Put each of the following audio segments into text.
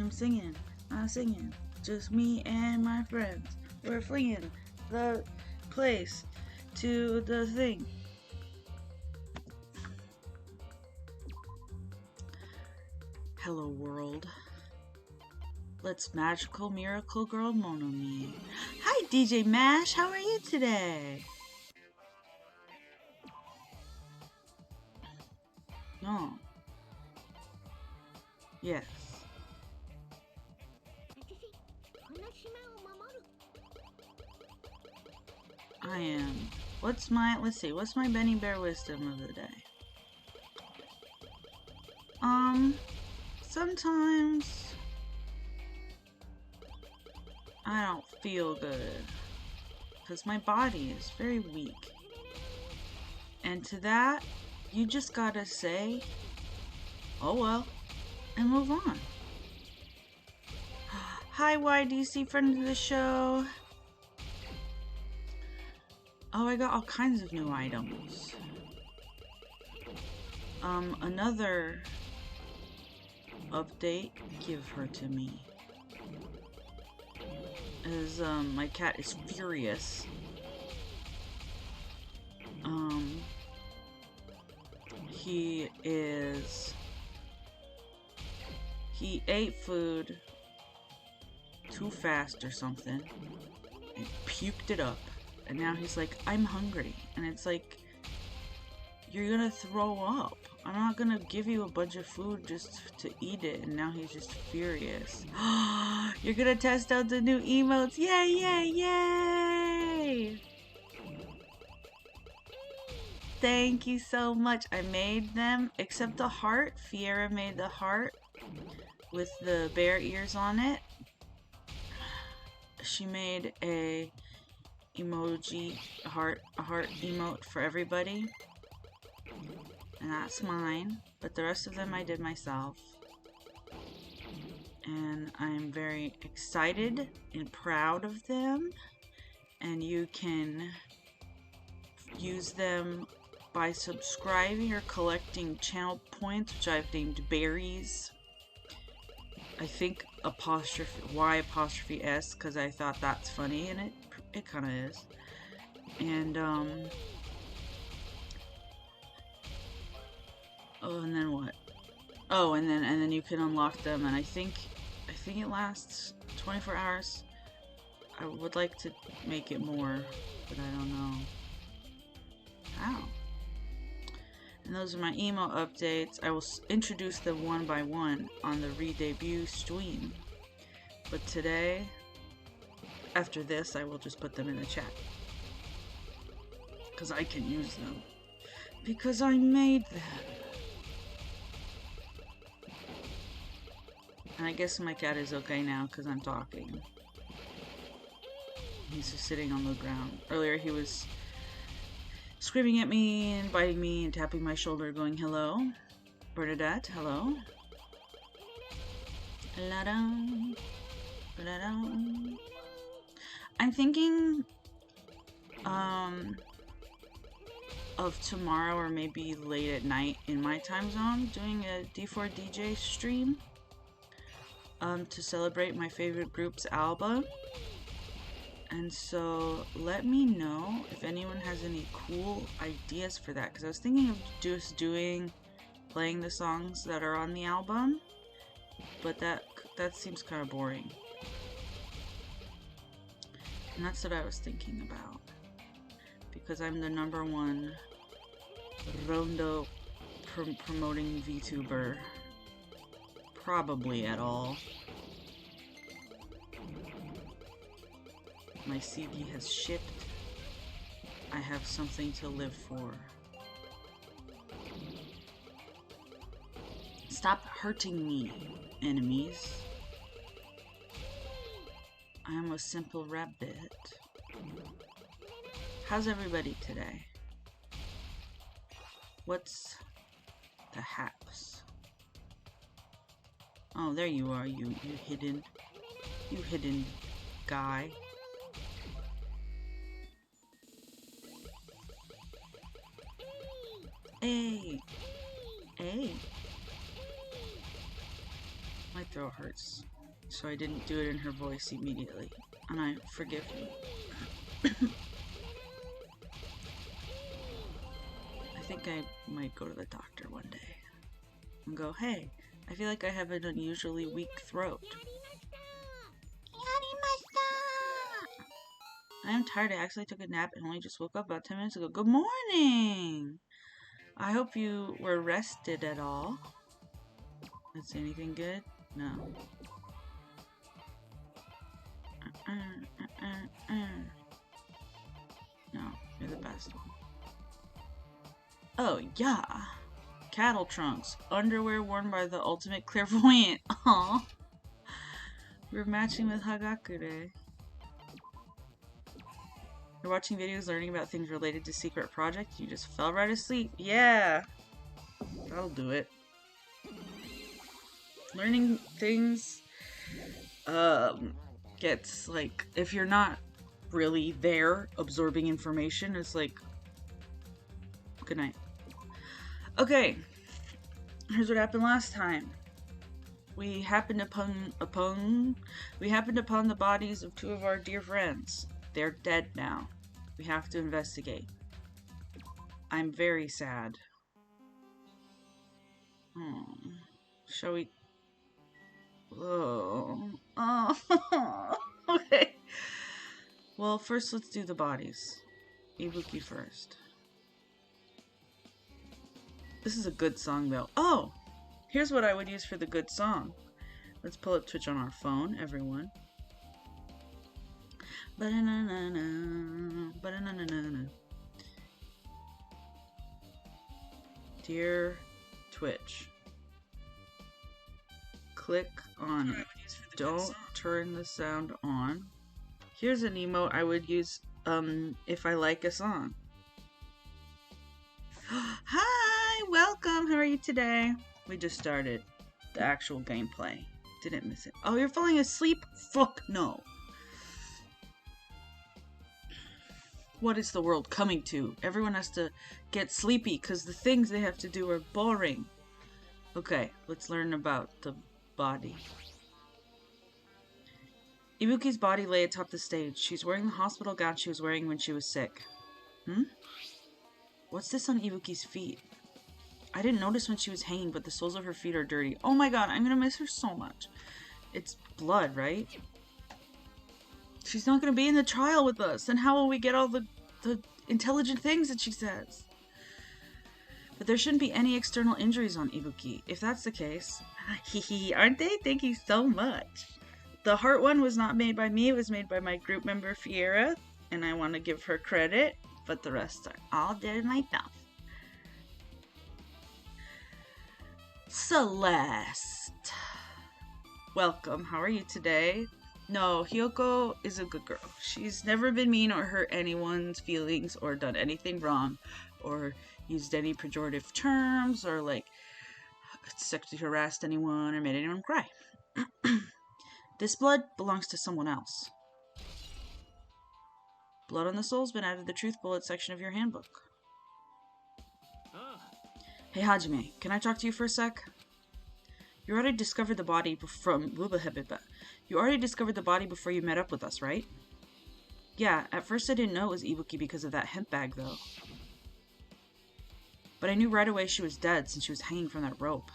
I'm singing. Just me and my friends. We're fleeing the place to the thing. Hello world. Let's magical miracle girl mono me. Hi DJ Mash, how are you today? No. Yes. I am. Let's see, what's my Benny Bear wisdom of the day? Sometimes I don't feel good because my body is very weak. And to that, you just gotta say, oh well, and move on. Hi YDC, friend of the show. Oh, I got all kinds of new items. Another update, give her to me. As my cat is furious. He ate food too fast or something and puked it up, and now he's like, I'm hungry, and it's like, you're gonna throw up. I'm not gonna give you a bunch of food just to eat it. And now he's just furious. You're gonna test out the new emotes. Yay, yay, yay! Thank you so much. I made them, except the heart. Fiera made the heart with the bear ears on it. She made a emoji, a heart emote for everybody. And that's mine, but the rest of them I did myself. And I'm very excited and proud of them. And you can use them by subscribing or collecting channel points, which I've named berries. I think Y''S, because I thought that's funny, and it kind of is. And oh, and then what? Oh, and then you can unlock them, and I think it lasts 24 hours. I would like to make it more, but I don't know how. And those are my emo updates. I will introduce them one by one on the re-debut stream. But today, after this, I will just put them in the chat. Because I can use them. Because I made them. And I guess my cat is okay now because I'm talking. He's just sitting on the ground. Earlier he was screaming at me and biting me and tapping my shoulder going, hello. Bernadette, hello. I'm thinking of tomorrow or maybe late at night in my time zone doing a D4DJ stream. To celebrate my favorite group's album. And so let me know if anyone has any cool ideas for that, because I was thinking of just playing the songs that are on the album, but that seems kind of boring. And that's what I was thinking about, because I'm the #1 Rondo promoting VTuber. Probably at all. My CD has shipped. I have something to live for. Stop hurting me, enemies. I am a simple rabbit. How's everybody today? What's the haps? Oh, there you are, you hidden guy. Hey. My My throat hurts, so I didn't do it in her voice immediately. And I forgive you. I think I might go to the doctor one day and go, hey, I feel like I have an unusually weak throat. I am tired. I actually took a nap and only just woke up about 10 minutes ago. Good morning! I hope you were rested at all. Let's see, anything good? No. No, you're the best one. Oh, yeah. Cattle trunks. Underwear worn by the ultimate clairvoyant. Aww. We're matching with Hagakure. You're watching videos learning about things related to secret projects. You just fell right asleep. Yeah. That'll do it. Learning things gets like, if you're not really there absorbing information, it's like, good night. Okay, here's what happened last time. We happened upon the bodies of two of our dear friends. They're dead now. We have to investigate. I'm very sad. Shall we? Oh. Okay. Well, first let's do the bodies. Ibuki first. This is a good song though. Oh! Here's what I would use for the good song. Let's pull up Twitch on our phone, everyone. Dear Twitch. Click on it. Don't turn the sound on. Here's an emote I would use if I like a song. Hi, welcome. How are you today? We just started the actual gameplay. Didn't miss it. Oh, you're falling asleep? Fuck no. What is the world coming to? Everyone has to get sleepy because the things they have to do are boring. Okay, let's learn about the body. Ibuki's body lay atop the stage. She's wearing the hospital gown she was wearing when she was sick. What's this on Ibuki's feet? I didn't notice when she was hanging, but the soles of her feet are dirty. Oh my god, I'm gonna miss her so much. It's blood, right? She's not gonna be in the trial with us. Then how will we get all the intelligent things that she says? But there shouldn't be any external injuries on Ibuki. If that's the case, hehe, aren't they? Thank you so much. The heart one was not made by me. It was made by my group member Fiera, and I want to give her credit. But the rest are all did myself. Celeste. Welcome. How are you today? No, Hiyoko is a good girl. She's never been mean or hurt anyone's feelings or done anything wrong or used any pejorative terms or like sexually harassed anyone or made anyone cry. This blood belongs to someone else. Blood on the soul's been added to the truth bullet section of your handbook. Hey Hajime, can I talk to you for a sec? You already discovered the body You already discovered the body before you met up with us, right? Yeah, at first I didn't know it was Ibuki because of that hemp bag, though. But I knew right away she was dead since she was hanging from that rope.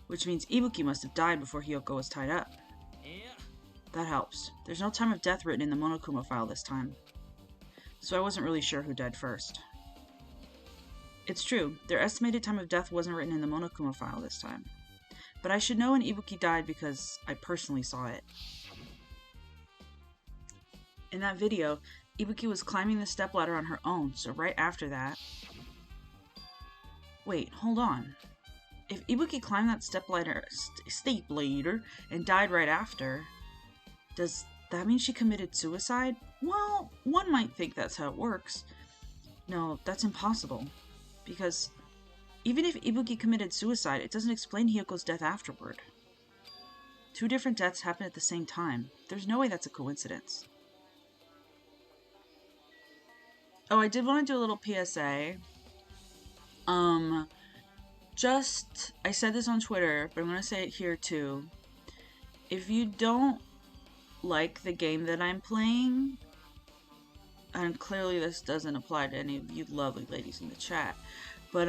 Which means Ibuki must have died before Hiyoko was tied up. That helps. There's no time of death written in the Monokuma file this time. So I wasn't really sure who died first. It's true, their estimated time of death wasn't written in the Monokuma file this time. But I should know when Ibuki died because I personally saw it. In that video, Ibuki was climbing the stepladder on her own, so right after that... Wait, hold on. If Ibuki climbed that stepladder and died right after, does that mean she committed suicide? Well, one might think that's how it works. No, that's impossible. Because even if Ibuki committed suicide, it doesn't explain Hiyoko's death afterward. Two different deaths happen at the same time. There's no way that's a coincidence. Oh, I did want to do a little PSA. I said this on Twitter, but I'm going to say it here too. If you don't like the game that I'm playing, and clearly this doesn't apply to any of you lovely ladies in the chat, but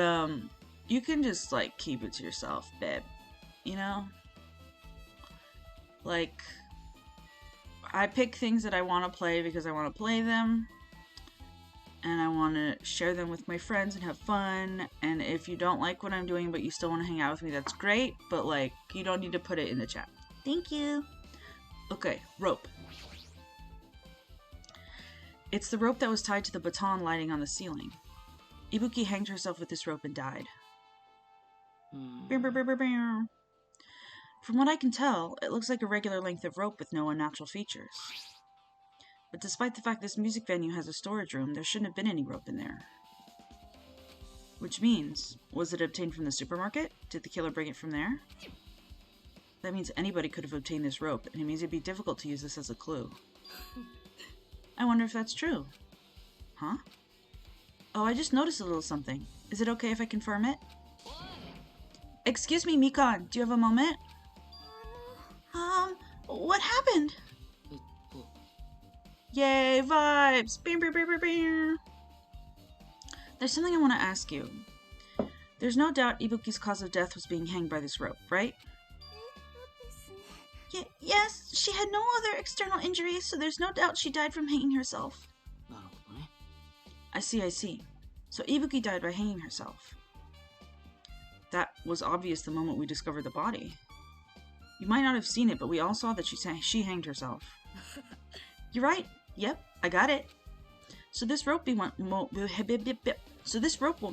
you can just like keep it to yourself, babe. You know? Like, I pick things that I want to play because I want to play them, and I want to share them with my friends and have fun. And if you don't like what I'm doing but you still want to hang out with me, that's great, but like, you don't need to put it in the chat. Thank you. Okay, rope. It's the rope that was tied to the baton lighting on the ceiling. Ibuki hanged herself with this rope and died. From what I can tell, it looks like a regular length of rope with no unnatural features. But despite the fact this music venue has a storage room, there shouldn't have been any rope in there. Which means, was it obtained from the supermarket? Did the killer bring it from there? That means anybody could have obtained this rope, and it means it'd be difficult to use this as a clue. I wonder if that's true. Huh? Oh, I just noticed a little something. Is it okay if I confirm it? Excuse me, Mikan, do you have a moment? What happened? Yay, vibes! There's something I want to ask you. There's no doubt Ibuki's cause of death was being hanged by this rope, right? Yes, she had no other external injuries, so there's no doubt she died from hanging herself. I see. So Ibuki died by hanging herself. That was obvious the moment we discovered the body. You might not have seen it, but we all saw that she hanged herself. You're right. Yep, I got it. So this rope won't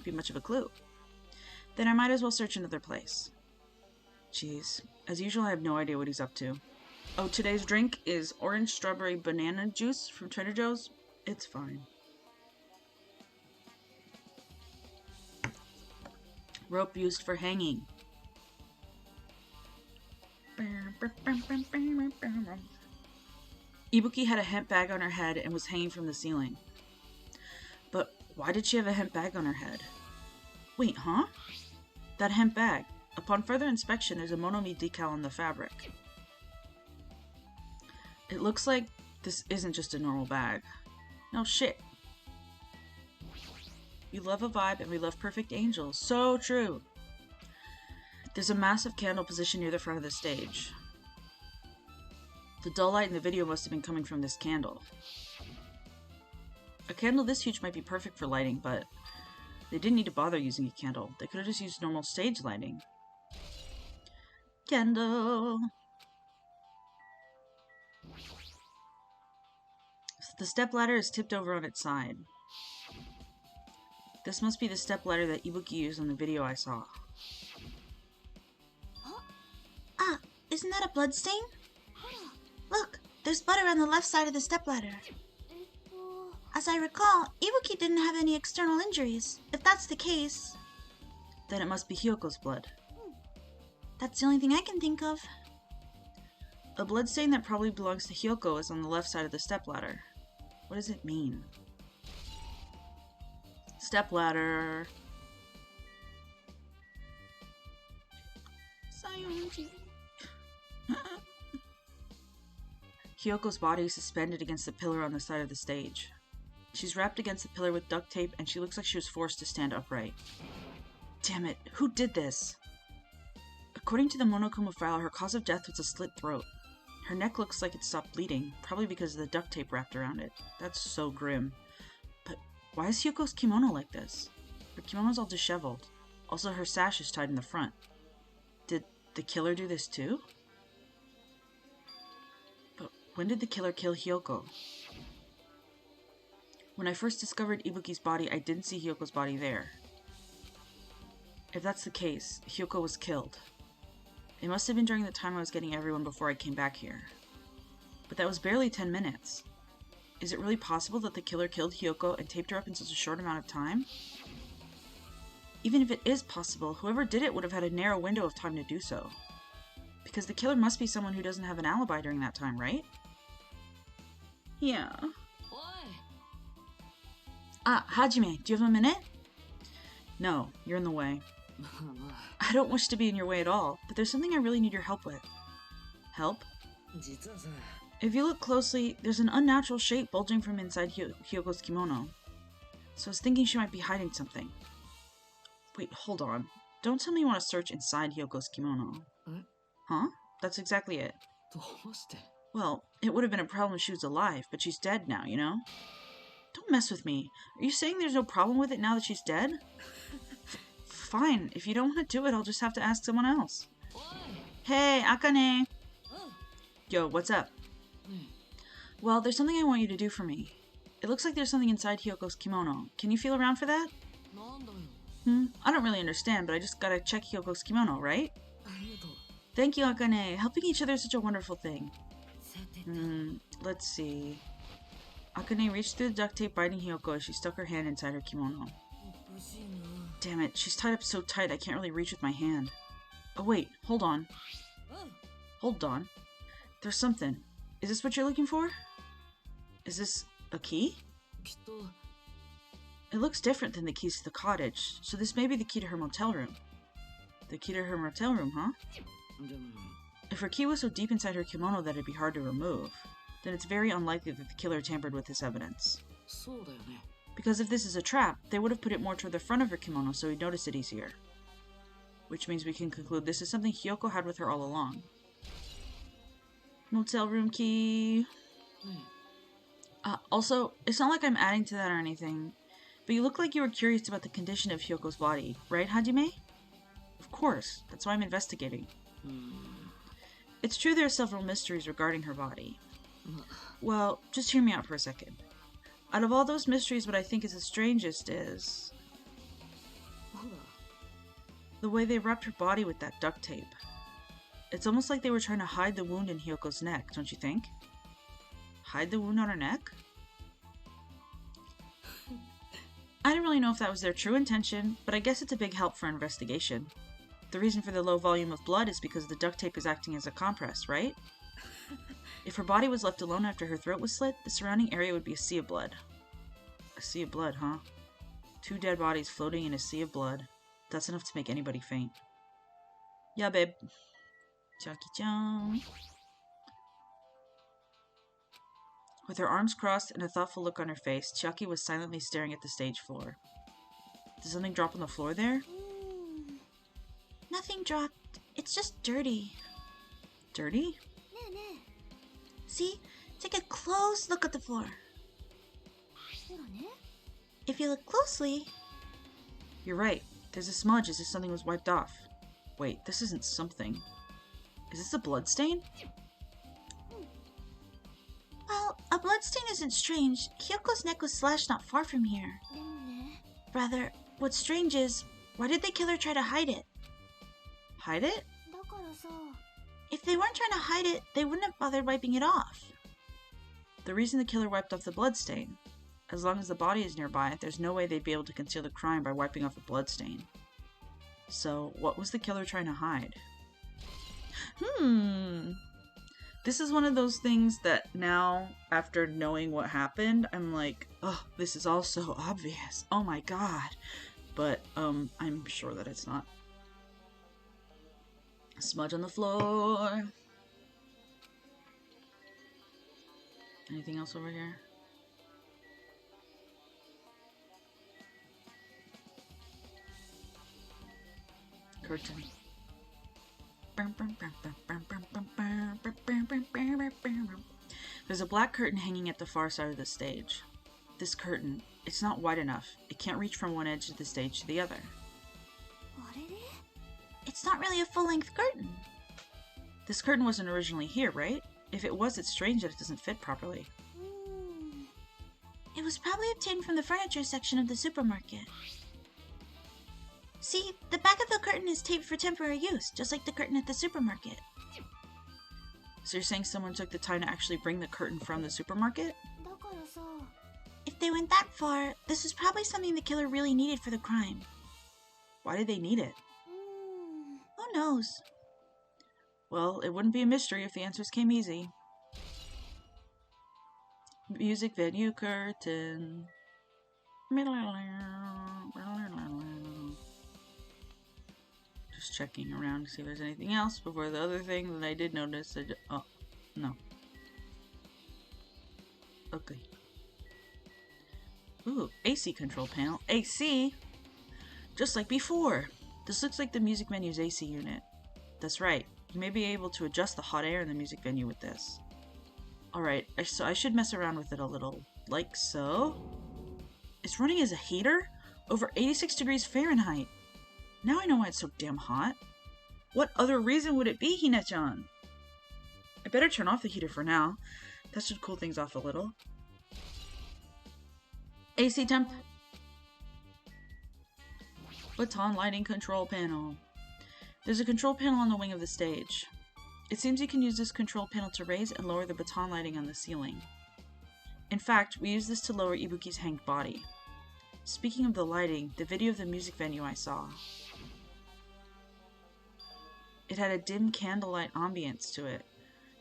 be much of a clue. Then I might as well search another place. Jeez. As usual, I have no idea what he's up to. Oh, today's drink is orange strawberry banana juice from Trader Joe's. It's fine. Rope used for hanging. Ibuki had a hemp bag on her head and was hanging from the ceiling. But why did she have a hemp bag on her head? Wait, huh? That hemp bag. Upon further inspection, there's a Monomi decal on the fabric. It looks like this isn't just a normal bag. No shit. We love a vibe and we love perfect angels. So true. There's a massive candle positioned near the front of the stage. The dull light in the video must have been coming from this candle. A candle this huge might be perfect for lighting, but they didn't need to bother using a candle. They could have just used normal stage lighting. Candle! The stepladder is tipped over on its side. This must be the stepladder that Ibuki used in the video I saw. Ah, isn't that a bloodstain? Look, there's blood around the left side of the stepladder. As I recall, Ibuki didn't have any external injuries. If that's the case, then it must be Hyoko's blood. That's the only thing I can think of. A bloodstain that probably belongs to Hyoko is on the left side of the stepladder. What does it mean? Stepladder. Hyoko's body is suspended against the pillar on the side of the stage. She's wrapped against the pillar with duct tape, and she looks like she was forced to stand upright. Damn it, who did this? According to the Monokuma file, her cause of death was a slit throat. Her neck looks like it stopped bleeding, probably because of the duct tape wrapped around it. That's so grim. But why is Hyoko's kimono like this? Her kimono's all disheveled. Also, her sash is tied in the front. Did the killer do this too? But when did the killer kill Hyoko? When I first discovered Ibuki's body, I didn't see Hyoko's body there. If that's the case, Hyoko was killed. It must have been during the time I was getting everyone before I came back here. But that was barely 10 minutes. Is it really possible that the killer killed Hyoko and taped her up in such a short amount of time? Even if it is possible, whoever did it would have had a narrow window of time to do so. Because the killer must be someone who doesn't have an alibi during that time, right? Yeah. Ah, Hajime, do you have a minute? No, you're in the way. I don't wish to be in your way at all, but there's something I really need your help with. Help? If you look closely, there's an unnatural shape bulging from inside Hyoko's kimono. So I was thinking she might be hiding something. Wait, hold on. Don't tell me you want to search inside Hyoko's kimono. Huh? That's exactly it. Well, it would have been a problem if she was alive, but she's dead now, you know? Don't mess with me. Are you saying there's no problem with it now that she's dead? Fine. If you don't want to do it, I'll just have to ask someone else. Hey, Akane! Yo, what's up? Well, there's something I want you to do for me. It looks like there's something inside Hyoko's kimono. Can you feel around for that? I don't really understand, but I just gotta check Hyoko's kimono, right? Thank you, Akane. Helping each other is such a wonderful thing. Let's see. Akane reached through the duct tape binding Hyoko as she stuck her hand inside her kimono. Damn it, she's tied up so tight I can't really reach with my hand. Oh wait, hold on. Hold on. There's something. Is this what you're looking for? Is this a key? It looks different than the keys to the cottage, so this may be the key to her motel room. The key to her motel room, huh? If her key was so deep inside her kimono that it'd be hard to remove, then it's very unlikely that the killer tampered with this evidence. Because if this is a trap, they would have put it more toward the front of her kimono so we'd notice it easier. Which means we can conclude this is something Hyoko had with her all along. Motel room key. Also, it's not like I'm adding to that or anything, but you look like you were curious about the condition of Hyoko's body, right, Hajime? Of course, that's why I'm investigating. It's true there are several mysteries regarding her body. Well, just hear me out for a second. Out of all those mysteries, what I think is the strangest is the way they wrapped her body with that duct tape. It's almost like they were trying to hide the wound in Hyoko's neck, don't you think? Hide the wound on her neck? I don't really know if that was their true intention, but I guess it's a big help for investigation. The reason for the low volume of blood is because the duct tape is acting as a compress, right? If her body was left alone after her throat was slit, the surrounding area would be a sea of blood. A sea of blood, huh? 2 dead bodies floating in a sea of blood. That's enough to make anybody faint. Yeah, babe. Jackie-chan. With her arms crossed and a thoughtful look on her face, Chiaki was silently staring at the stage floor. Did something drop on the floor there? Nothing dropped. It's just dirty. Dirty? See? Take a close look at the floor. If you look closely... You're right. There's a smudge as if something was wiped off. Wait, this isn't something. Is this a blood stain? Well, a blood stain isn't strange. Hyoko's neck was slashed not far from here. Rather, what's strange is, why did the killer try to hide it? Hide it? If they weren't trying to hide it, they wouldn't have bothered wiping it off. The reason the killer wiped off the blood stain. As long as the body is nearby, there's no way they'd be able to conceal the crime by wiping off a blood stain. So, what was the killer trying to hide? This is one of those things that now, after knowing what happened, I'm like, oh, this is all so obvious. Oh my god. But, I'm sure that it's not. Smudge on the floor. Anything else over here? Curtain. There's a black curtain hanging at the far side of the stage. This curtain, it's not wide enough. It can't reach from one edge of the stage to the other. It's not really a full-length curtain. This curtain wasn't originally here, right? If it was, it's strange that it doesn't fit properly. It was probably obtained from the furniture section of the supermarket. See, the back of the curtain is taped for temporary use, just like the curtain at the supermarket. So you're saying someone took the time to actually bring the curtain from the supermarket? If they went that far, this is probably something the killer really needed for the crime. Why did they need it? Who knows? Well, it wouldn't be a mystery if the answers came easy. Music venue curtain. Just checking around to see if there's anything else before the other thing that I did notice. Oh, no. Okay. Ooh, AC control panel. AC? Just like before. This looks like the music venue's AC unit. That's right. You may be able to adjust the hot air in the music venue with this. Alright, so I should mess around with it a little. Like so. It's running as a heater? Over 86 degrees Fahrenheit. Now I know why it's so damn hot. What other reason would it be, Hina-chan? I better turn off the heater for now. That should cool things off a little. AC temp. Baton lighting control panel. There's a control panel on the wing of the stage. It seems you can use this control panel to raise and lower the baton lighting on the ceiling. In fact, we use this to lower Ibuki's hanged body. Speaking of the lighting, the video of the music venue I saw. It had a dim candlelight ambience to it,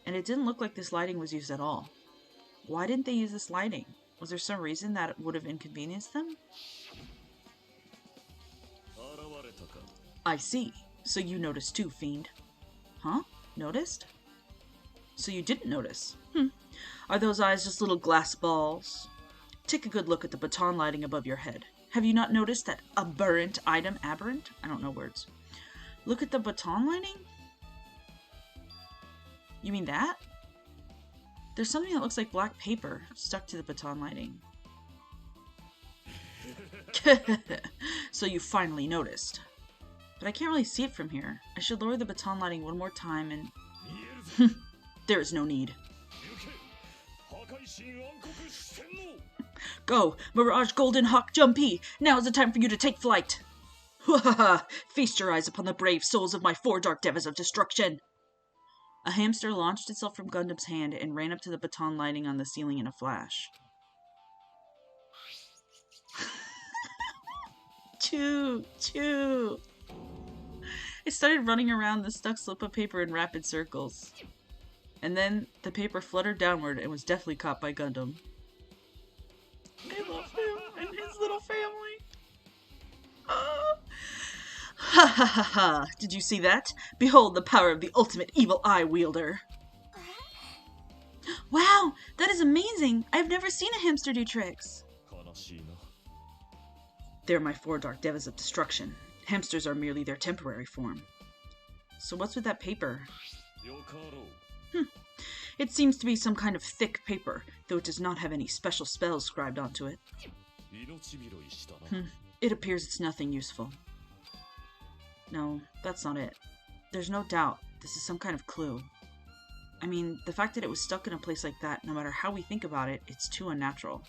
and it didn't look like this lighting was used at all. Why didn't they use this lighting? Was there some reason that it would have inconvenienced them? I see. So you noticed too, fiend. Huh? Noticed? So you didn't notice? Are those eyes just little glass balls? Take a good look at the baton lighting above your head. Have you not noticed that aberrant item? Aberrant? I don't know words. Look at the baton lighting? You mean that? There's something that looks like black paper stuck to the baton lighting. So you finally noticed. But I can't really see it from here. I should lower the baton lighting one more time and... There is no need. Go! Mirage Golden Hawk Jumpy! Now is the time for you to take flight! Feast your eyes upon the brave souls of my 4 Dark Devas of Destruction! A hamster launched itself from Gundam's hand and ran up to the baton lighting on the ceiling in a flash. Choo! Choo! It started running around the stuck slip of paper in rapid circles. And then the paper fluttered downward and was deftly caught by Gundam. I love him and his little family. Ha ha ha ha! Did you see that? Behold the power of the ultimate evil eye wielder. Wow! That is amazing! I've never seen a hamster do tricks. They're my 4 Dark Devas of Destruction. Hamsters are merely their temporary form. So what's with that paper? It seems to be some kind of thick paper, though it does not have any special spells scribed onto it. It appears it's nothing useful. No, that's not it. There's no doubt this is some kind of clue. I mean, the fact that it was stuck in a place like that, no matter how we think about it, it's too unnatural.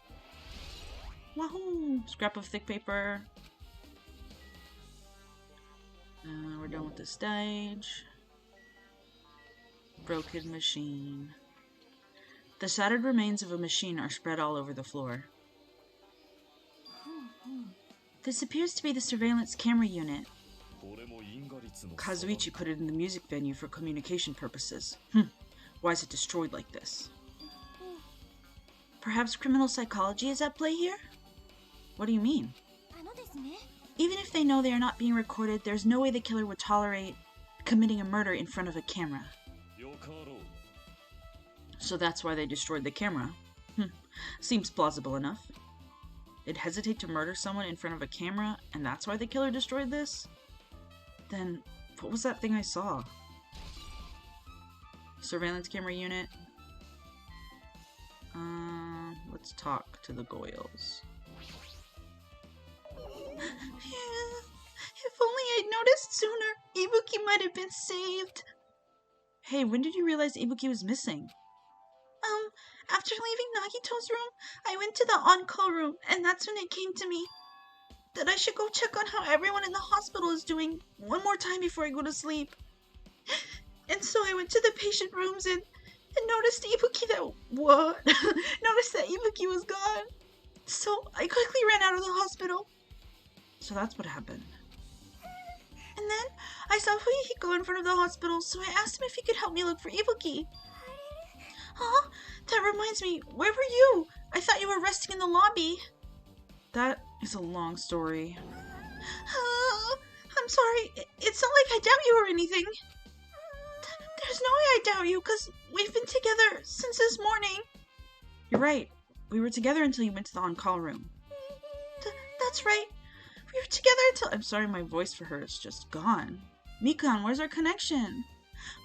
Wahoo! Scrap of thick paper. We're done with the stage. Broken machine. The shattered remains of a machine are spread all over the floor. This appears to be the surveillance camera unit. Kazuichi put it in the music venue for communication purposes. Why is it destroyed like this? Perhaps criminal psychology is at play here? What do you mean? Even if they know they are not being recorded, there's no way the killer would tolerate committing a murder in front of a camera. So that's why they destroyed the camera. Seems plausible enough. They'd hesitate to murder someone in front of a camera, and that's why the killer destroyed this? Then, what was that thing I saw? Surveillance camera unit. Let's talk to the Goyles. If only I'd noticed sooner, Ibuki might have been saved. Hey, when did you realize Ibuki was missing? After leaving Nagito's room, I went to the on-call room, and that's when it came to me that I should go check on how everyone in the hospital is doing one more time before I go to sleep. And so I went to the patient rooms and noticed noticed that Ibuki was gone. So I quickly ran out of the hospital. So that's what happened. And then I saw Fuyuhiko in front of the hospital, so I asked him if he could help me look for Ibuki. Huh? That reminds me, where were you? I thought you were resting in the lobby. That is a long story. I'm sorry. It's not like I doubt you or anything. There's no way I doubt you, because we've been together since this morning. You're right. We were together until you went to the on-call room. That's right. We were together until... I'm sorry, my voice for her is just gone. Mikan, where's our connection?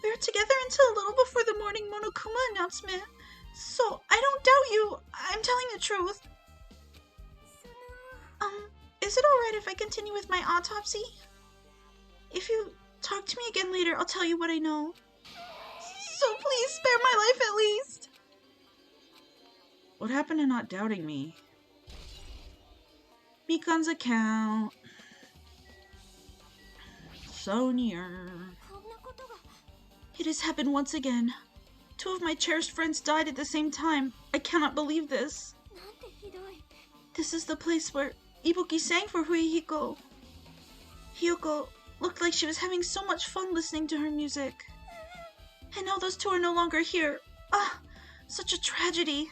We were together until a little before the morning Monokuma announcement. So, I don't doubt you. I'm telling the truth. Is it alright if I continue with my autopsy? If you talk to me again later, I'll tell you what I know. So please spare my life at least. What happened to not doubting me? Mikan's account. Sonia. It has happened once again. 2 of my cherished friends died at the same time. I cannot believe this. This is the place where Ibuki sang for Huihiko. Hyuko looked like she was having so much fun listening to her music. And now those 2 are no longer here. Such a tragedy.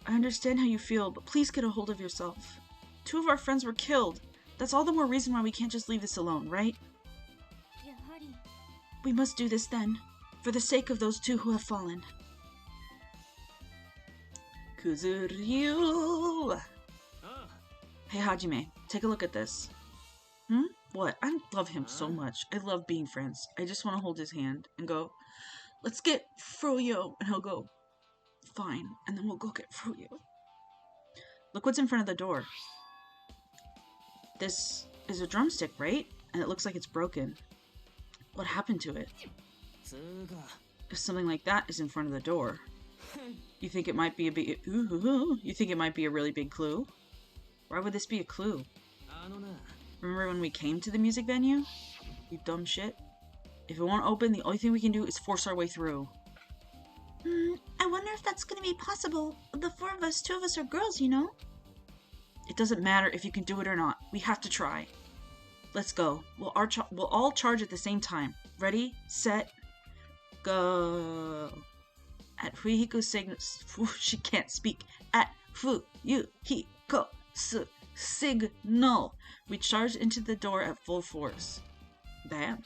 I understand how you feel, but please get a hold of yourself. 2 of our friends were killed. That's all the more reason why we can't just leave this alone, right? We must do this then, for the sake of those 2 who have fallen. Kuzuryu! Hey Hajime, take a look at this. What? I love him so much. I love being friends. I just want to hold his hand and go, let's get Froyo. And he'll go, fine. And then we'll go get Froyo. Look what's in front of the door. This is a drumstick, right? And it looks like it's broken. What happened to it? If something like that is in front of the door, you think it might be a big... You think it might be a really big clue? Why would this be a clue? Remember when we came to the music venue? You dumb shit. If it won't open, the only thing we can do is force our way through. I wonder if that's gonna be possible. The 4 of us, 2 of us are girls, you know? It doesn't matter if you can do it or not. We have to try. Let's go. We'll all charge at the same time. Ready, set, go. At Fuihiko's signal... She can't speak. At Fuihiko's signal. We charged into the door at full force. Bam.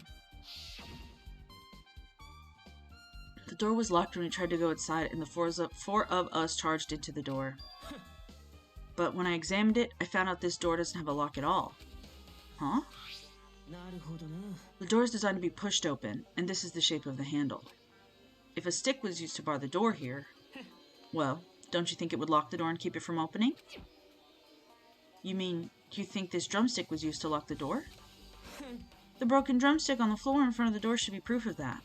The door was locked when we tried to go inside, and the 4 of us charged into the door. But when I examined it, I found out this door doesn't have a lock at all. Huh? The door is designed to be pushed open, and this is the shape of the handle. If a stick was used to bar the door here, well, don't you think it would lock the door and keep it from opening? You mean, do you think this drumstick was used to lock the door? The broken drumstick on the floor in front of the door should be proof of that.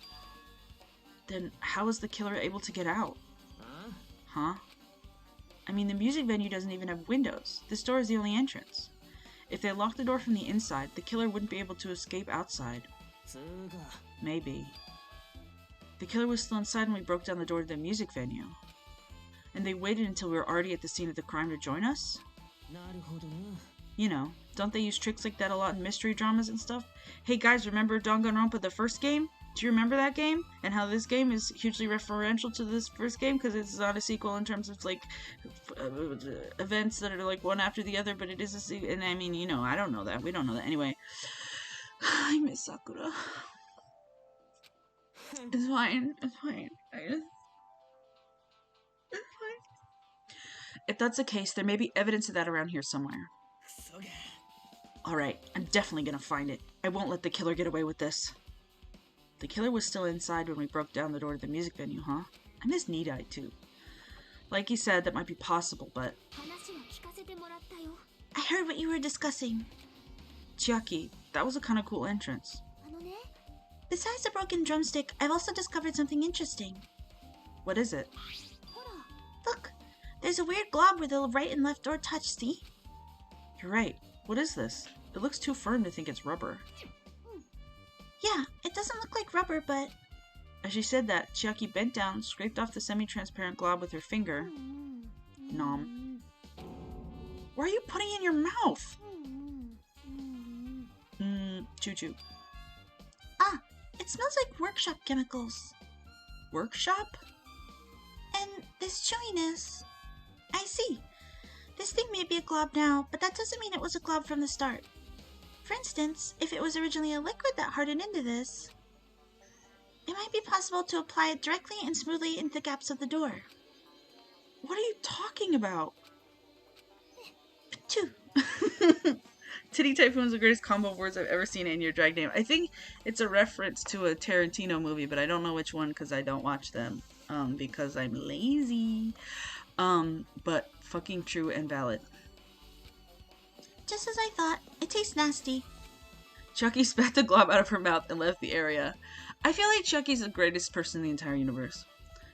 Then how was the killer able to get out? Huh? I mean, the music venue doesn't even have windows. This door is the only entrance. If they locked the door from the inside, the killer wouldn't be able to escape outside. Maybe. The killer was still inside when we broke down the door to the music venue. And they waited until we were already at the scene of the crime to join us? You know, don't they use tricks like that a lot in mystery dramas and stuff? Hey guys, remember Dangan Ronpa, the first game? Do you remember that game? And how this game is hugely referential to this first game? Because it's not a sequel in terms of, like, events that are, like, one after the other, but it is a sequel. And I mean, you know, I don't know that. We don't know that. Anyway. I miss Sakura. It's fine. It's fine. It's fine. If that's the case, there may be evidence of that around here somewhere. Alright, I'm definitely gonna find it. I won't let the killer get away with this. The killer was still inside when we broke down the door to the music venue, huh? I miss Need-Eye, too. Like you said, that might be possible, but... I heard what you were discussing. Chiaki, that was a kind of cool entrance. Besides the broken drumstick, I've also discovered something interesting. What is it? Look, there's a weird glob where the right and left door touch, see? You're right. What is this? It looks too firm to think it's rubber. Yeah, it doesn't look like rubber, but... As she said that, Chiaki bent down, scraped off the semi-transparent glob with her finger. Nom. What are you putting in your mouth? Choo-choo. Ah, it smells like workshop chemicals. Workshop? And this chewiness. I see. This thing may be a glob now, but that doesn't mean it was a glob from the start. For instance, if it was originally a liquid that hardened into this, it might be possible to apply it directly and smoothly into the gaps of the door. What are you talking about? Two. Titty Typhoon is the greatest combo of words I've ever seen in your drag name. I think it's a reference to a Tarantino movie, but I don't know which one because I don't watch them. Because I'm lazy. But fucking true and valid. Just as I thought. It tastes nasty. Chucky spat the glob out of her mouth and left the area. I feel like Chucky's the greatest person in the entire universe.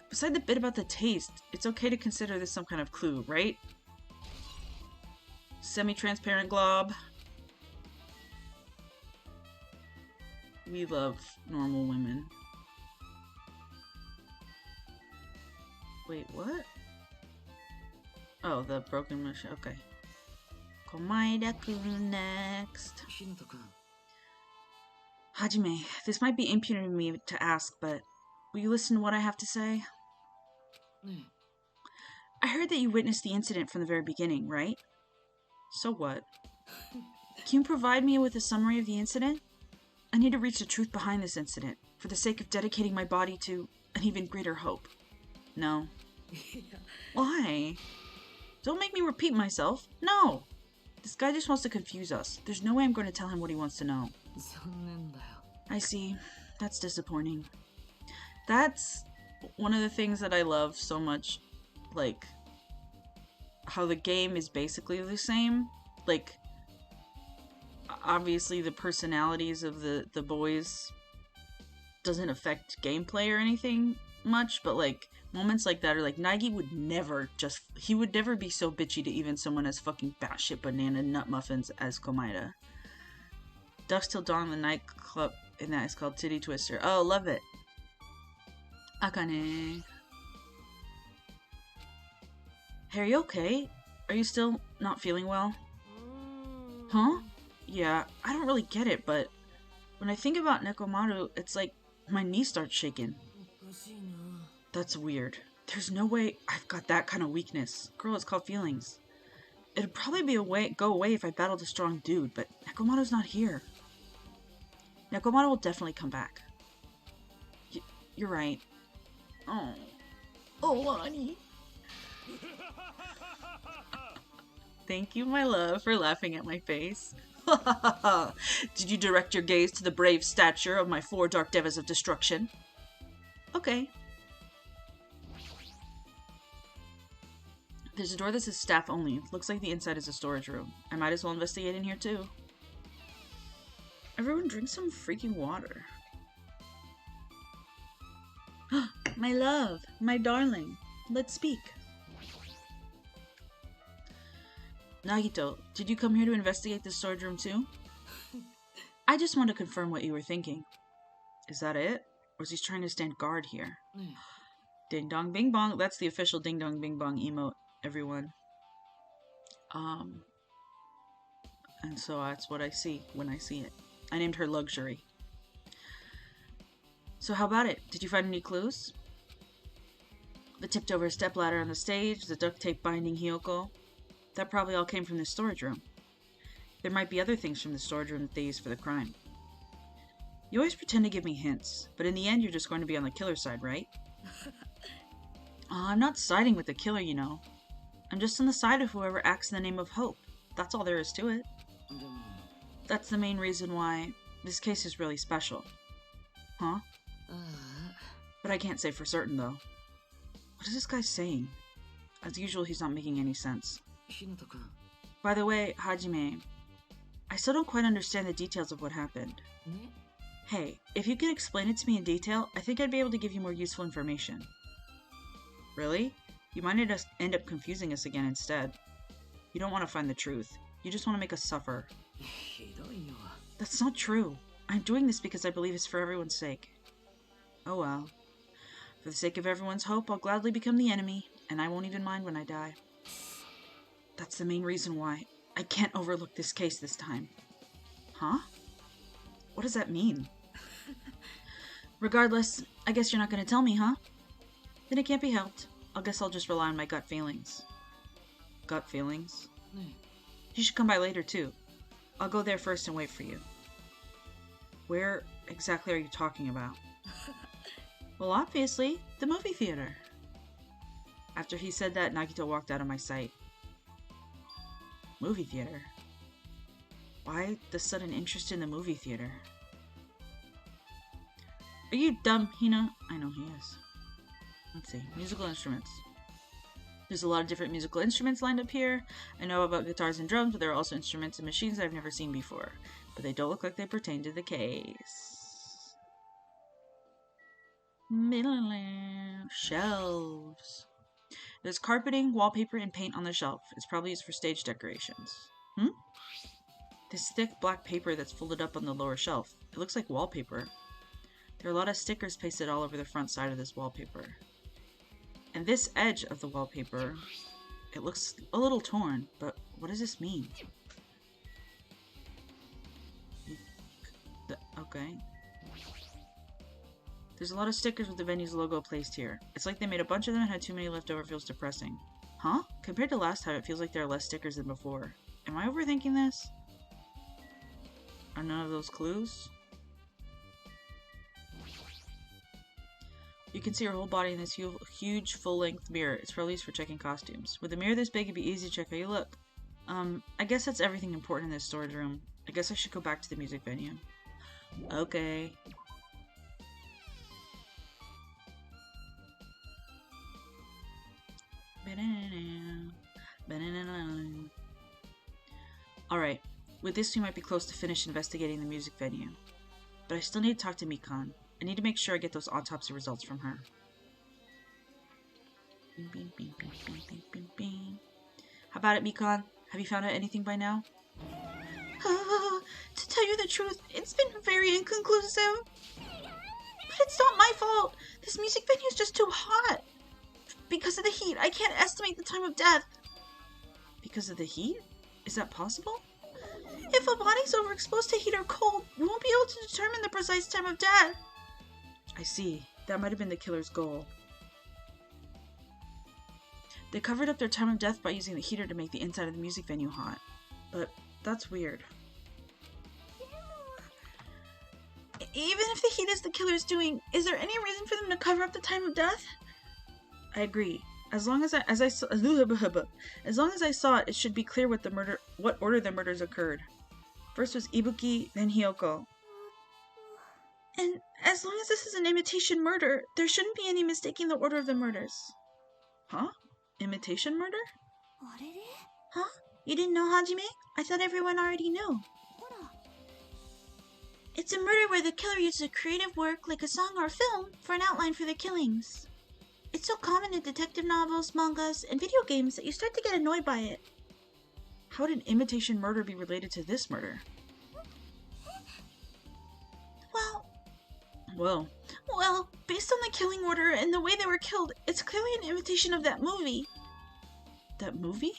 Beside the bit about the taste, it's okay to consider this some kind of clue, right? Semi-transparent glob. We love normal women. Wait, what? Oh, the broken machine. Okay. Komaida-kun next. Hajime, this might be impudent of me to ask, but will you listen to what I have to say? I heard that you witnessed the incident from the very beginning, right? So what? Can you provide me with a summary of the incident? I need to reach the truth behind this incident, for the sake of dedicating my body to an even greater hope. No. Why? Don't make me repeat myself. No! This guy just wants to confuse us. There's no way I'm going to tell him what he wants to know. I see. That's disappointing. That's one of the things that I love so much. Like, how the game is basically the same. Like, obviously the personalities of the boys doesn't affect gameplay or anything much, but like, moments like that are like, Nagi would never he would never be so bitchy to even someone as fucking batshit banana nut muffins as Komaida. Ducks Till Dawn, the nightclub in that is called Titty Twister. Oh, love it. Akane. Hey, are you okay? Are you still not feeling well? Huh? Yeah, I don't really get it, but when I think about Nekomaru, it's like my knee starts shaking. That's weird. There's no way I've got that kind of weakness. Girl, it's called feelings. It'd probably go away if I battled a strong dude, but Nekomaru's not here. Nekomaru will definitely come back. You're right. Oh, honey. Thank you, my love, for laughing at my face. Did you direct your gaze to the brave stature of my 4 dark devas of destruction? Okay. There's a door that says staff only. Looks like the inside is a storage room. I might as well investigate in here too. Everyone drink some freaking water. My love, my darling, let's speak. Nagito, did you come here to investigate this storage room too? I just want to confirm what you were thinking. Is that it? Or is he trying to stand guard here? Ding dong bing bong. That's the official ding dong bing bong emote, everyone. And so that's what I see when I see it. I named her Luxury. So how about it? Did you find any clues? The tipped over stepladder on the stage, the duct tape binding Hiyoko. That probably all came from the storage room. There might be other things from the storage room that they used for the crime. You always pretend to give me hints, but in the end you're just going to be on the killer's side, right? I'm not siding with the killer, you know. I'm just on the side of whoever acts in the name of hope. That's all there is to it. That's the main reason why this case is really special. Huh? But I can't say for certain, though. What is this guy saying? As usual, he's not making any sense. By the way, Hajime, I still don't quite understand the details of what happened. Hey, if you could explain it to me in detail, I think I'd be able to give you more useful information. Really? You might end up confusing us again instead. You don't want to find the truth. You just want to make us suffer. That's not true. I'm doing this because I believe it's for everyone's sake. Oh well. For the sake of everyone's hope, I'll gladly become the enemy, and I won't even mind when I die. That's the main reason why I can't overlook this case this time. Huh? What does that mean? Regardless, I guess you're not going to tell me, huh? Then it can't be helped. I guess I'll just rely on my gut feelings. Gut feelings? You should come by later, too. I'll go there first and wait for you. Where exactly are you talking about? Well, obviously, the movie theater. After he said that, Nagito walked out of my sight. Movie theater? Why the sudden interest in the movie theater? Are you dumb, Hina? I know he is. Let's see. Musical instruments. There's a lot of different musical instruments lined up here. I know about guitars and drums, but there are also instruments and machines I've never seen before. But they don't look like they pertain to the case. Shelves. There's carpeting, wallpaper, and paint on the shelf. It's probably used for stage decorations. This thick black paper that's folded up on the lower shelf. It looks like wallpaper. There are a lot of stickers pasted all over the front side of this wallpaper. And this edge of the wallpaper, it looks a little torn, but what does this mean? Okay. There's a lot of stickers with the venue's logo placed here. It's like they made a bunch of them and had too many left over. Feels depressing. Huh? Compared to last time, it feels like there are less stickers than before. Am I overthinking this? Are none of those clues? You can see your whole body in this huge full-length mirror. It's probably used for checking costumes. With a mirror this big, it'd be easy to check how you look. I guess that's everything important in this storage room. I guess I should go back to the music venue. Okay. Alright, with this we might be close to finish investigating the music venue. But I still need to talk to Mikan. I need to make sure I get those autopsy results from her. How about it, Mikan? Have you found out anything by now? To tell you the truth, it's been very inconclusive. But it's not my fault. This music venue is just too hot. Because of the heat, I can't estimate the time of death. Because of the heat? Is that possible? If a body's overexposed to heat or cold, we won't be able to determine the precise time of death. I see. That might have been the killer's goal. They covered up their time of death by using the heater to make the inside of the music venue hot. But that's weird. Even if the heat is the killer's doing, is there any reason for them to cover up the time of death? I agree. As long as I saw it, it should be clear what order the murders occurred. First was Ibuki, then Hiyoko. And as long as this is an imitation murder, there shouldn't be any mistaking the order of the murders. Huh? Imitation murder? Huh? You didn't know, Hajime? I thought everyone already knew. It's a murder where the killer uses a creative work, like a song or a film, for an outline for their killings. It's so common in detective novels, mangas, and video games that you start to get annoyed by it. How would an imitation murder be related to this murder? Well, based on the killing order and the way they were killed, it's clearly an imitation of that movie. That movie?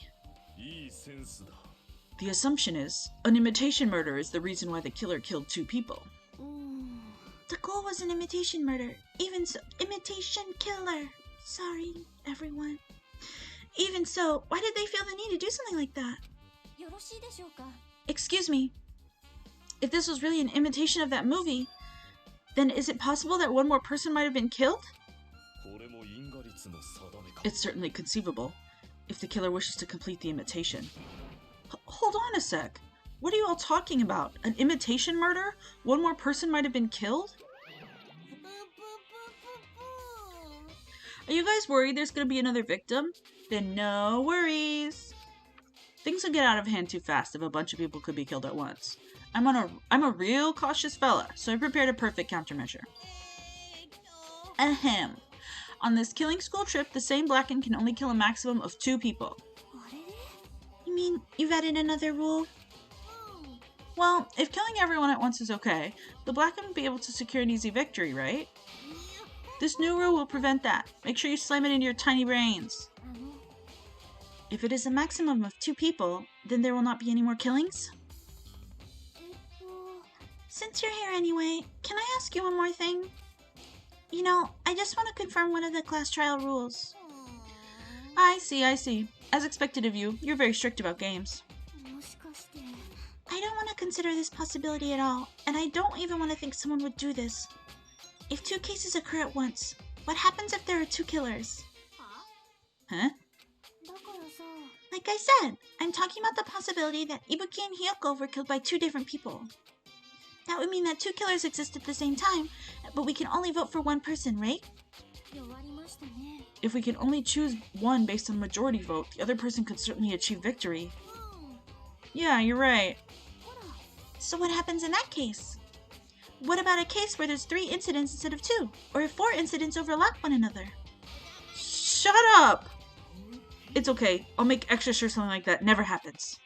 The assumption is, an imitation murder is the reason why the killer killed two people. The goal was an imitation murder. Even so, imitation killer. Sorry, everyone. Even so, why did they feel the need to do something like that? Excuse me. If this was really an imitation of that movie, then is it possible that one more person might have been killed? It's certainly conceivable, if the killer wishes to complete the imitation. Hold on a sec. What are you all talking about? An imitation murder? One more person might have been killed? Are you guys worried there's gonna be another victim? Then no worries. Things will get out of hand too fast if a bunch of people could be killed at once. I'm a real cautious fella, so I prepared a perfect countermeasure. Ahem. On this killing school trip, the same Blacken can only kill a maximum of 2 people. You mean you've added another rule? Well, if killing everyone at once is okay, the Blacken will be able to secure an easy victory, right? This new rule will prevent that. Make sure you slam it into your tiny brains. If it is a maximum of 2 people, then there will not be any more killings? Since you're here anyway, can I ask you one more thing? You know, I just want to confirm one of the class trial rules. I see. As expected of you, you're very strict about games. I don't want to consider this possibility at all, and I don't even want to think someone would do this. If 2 cases occur at once, what happens if there are 2 killers? Huh? Like I said, I'm talking about the possibility that Ibuki and Hiyoko were killed by 2 different people. That would mean that 2 killers exist at the same time, but we can only vote for 1 person, right? If we can only choose one based on majority vote, the other person could certainly achieve victory. Yeah, you're right. So what happens in that case? What about a case where there's 3 incidents instead of 2? Or if 4 incidents overlap one another? Shut up! It's okay. I'll make extra sure something like that never happens.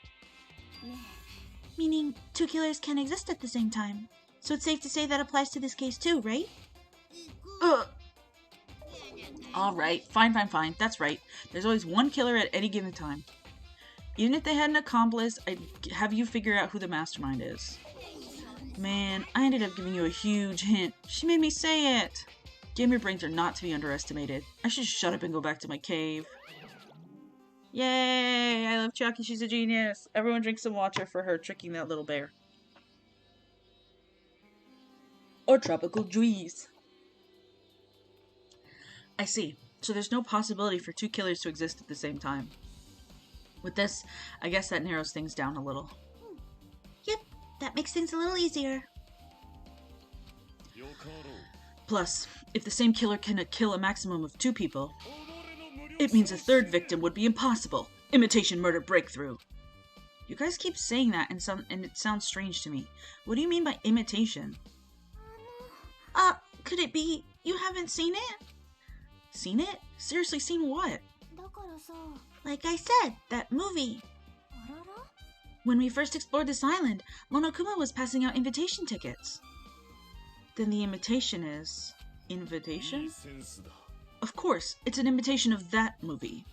Meaning 2 killers can exist at the same time. So it's safe to say that applies to this case too, right? Ugh. Alright, fine. That's right. There's always 1 killer at any given time. Even if they had an accomplice, I'd have you figure out who the mastermind is. Man, I ended up giving you a huge hint. She made me say it. Gamer brains are not to be underestimated. I should shut up and go back to my cave. Yay! I love Chucky, she's a genius. Everyone drink some water for her tricking that little bear. Or tropical juice. I see. So there's no possibility for 2 killers to exist at the same time. With this, I guess that narrows things down a little. Yep, that makes things a little easier. Plus, if the same killer can kill a maximum of 2 people, it means a 3rd victim would be impossible. Imitation murder breakthrough. You guys keep saying that and it sounds strange to me. What do you mean by imitation? Could it be you haven't seen it? Seen it? Seriously, seen what? Like I said, that movie. When we first explored this island, Monokuma was passing out invitation tickets. Then the imitation is... invitation? Of course, it's an imitation of that movie.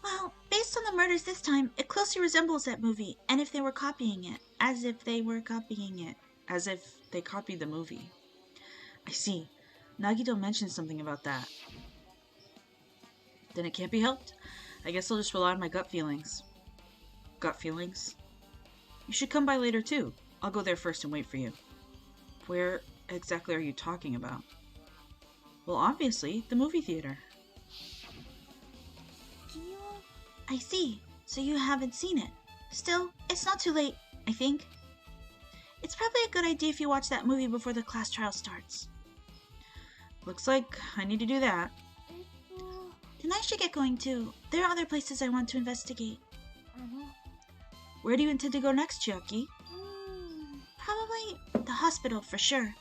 Well, based on the murders this time, it closely resembles that movie, and if they were copying it. As if they were copying it. As if they copied the movie. I see. Nagito mentioned something about that. Then it can't be helped. I guess I'll just rely on my gut feelings. Gut feelings? You should come by later too. I'll go there first and wait for you. Where exactly are you talking about? Well, obviously, the movie theater. I see. So you haven't seen it. Still, it's not too late, I think. It's probably a good idea if you watch that movie before the class trial starts. Looks like I need to do that. Then I should get going too. There are other places I want to investigate. Where do you intend to go next, Chiaki? Probably the hospital for sure.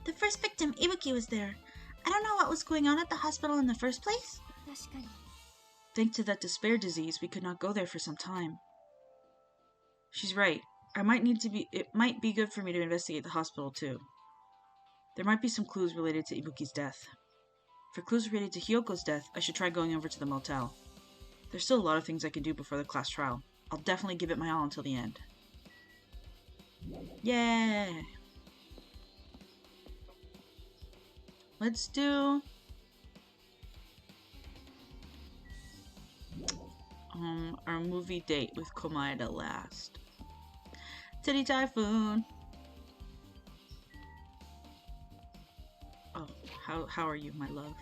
The first victim, Ibuki, was there. I don't know what was going on at the hospital in the first place. Thanks to that despair disease, we could not go there for some time. She's right. It might be good for me to investigate the hospital too. There might be some clues related to Ibuki's death. For clues related to Hyoko's death, I should try going over to the motel. There's still a lot of things I can do before the class trial. I'll definitely give it my all until the end. Yay! Let's do... our movie date with Komaeda last. Titty Typhoon! Oh, how are you, my love?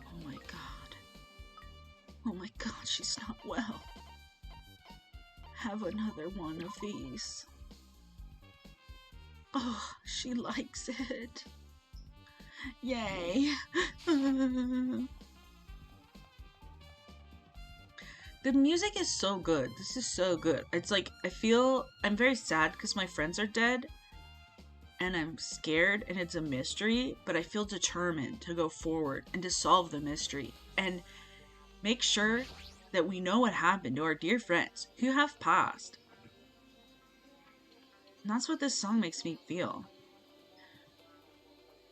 Oh my god. Oh my god, she's not well. Have another one of these. Oh, she likes it. Yay! The music is so good. This is so good. It's like, I'm very sad because my friends are dead. And I'm scared and it's a mystery. But I feel determined to go forward and to solve the mystery. And make sure that we know what happened to our dear friends who have passed. And that's what this song makes me feel.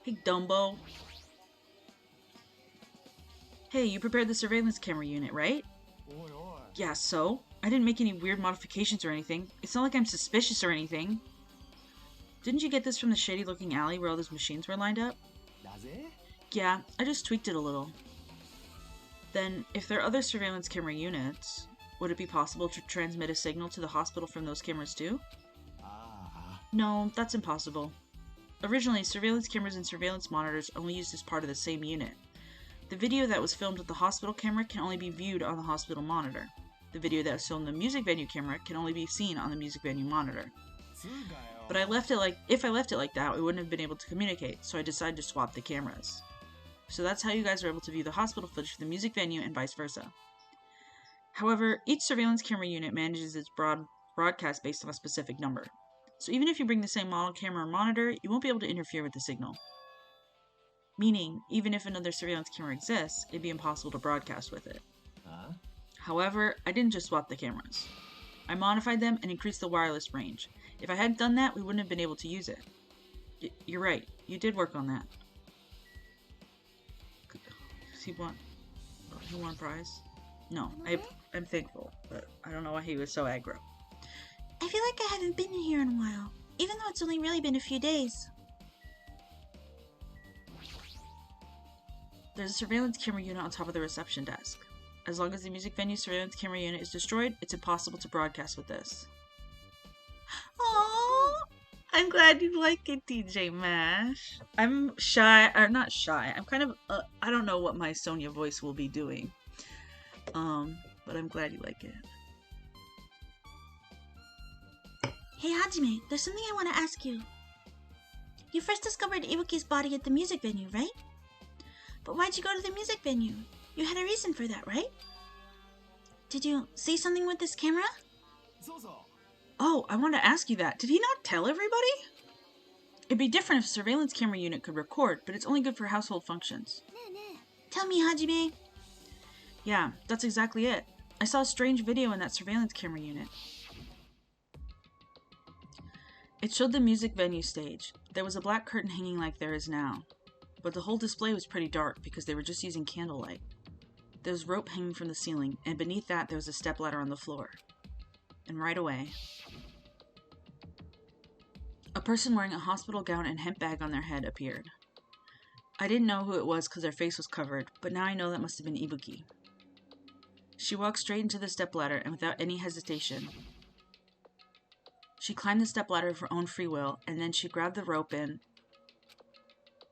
Hey, Dumbo. Hey, you prepared the surveillance camera unit, right? Yeah, so? I didn't make any weird modifications or anything. It's not like I'm suspicious or anything. Didn't you get this from the shady-looking alley where all those machines were lined up? Yeah, I just tweaked it a little. Then, if there are other surveillance camera units, Would it be possible to transmit a signal to the hospital from those cameras too? Ah. No, that's impossible. Originally, surveillance cameras and surveillance monitors only used as part of the same unit. The video that was filmed with the hospital camera can only be viewed on the hospital monitor. The video that was filmed on the music venue camera can only be seen on the music venue monitor. But if I left it like that, we wouldn't have been able to communicate, so I decided to swap the cameras. So that's how you guys are able to view the hospital footage for the music venue and vice versa. However, each surveillance camera unit manages its broadcast based on a specific number. So even if you bring the same model camera or monitor, you won't be able to interfere with the signal. Meaning, even if another surveillance camera exists, it'd be impossible to broadcast with it. Huh? However, I didn't just swap the cameras. I modified them and increased the wireless range. If I hadn't done that, we wouldn't have been able to use it. You're right, you did work on that. Does he want a prize? No, I'm thankful, but I don't know why he was so aggro. I feel like I haven't been here in a while, even though it's only really been a few days. There's a surveillance camera unit on top of the reception desk. As long as the music venue surveillance camera unit is destroyed, it's impossible to broadcast with this. Aww! I'm glad you like it, DJ Mash. I'm shy, or not shy, I'm kind of, I don't know what my Sonia voice will be doing. But I'm glad you like it. Hey Hajime, there's something I want to ask you. You first discovered Ibuki's body at the music venue, right? But why'd you go to the music venue? You had a reason for that, right? Did you see something with this camera? Oh, I want to ask you that. Did he not tell everybody? It'd be different if a surveillance camera unit could record, but it's only good for household functions. Tell me, Hajime. Yeah, that's exactly it. I saw a strange video in that surveillance camera unit. It showed the music venue stage. There was a black curtain hanging like there is now. But the whole display was pretty dark because they were just using candlelight. There was rope hanging from the ceiling, and beneath that there was a stepladder on the floor. And right away, a person wearing a hospital gown and hemp bag on their head appeared. I didn't know who it was because their face was covered, but now I know that must have been Ibuki. She walked straight into the stepladder, and without any hesitation, she climbed the stepladder of her own free will, and then she grabbed the rope and...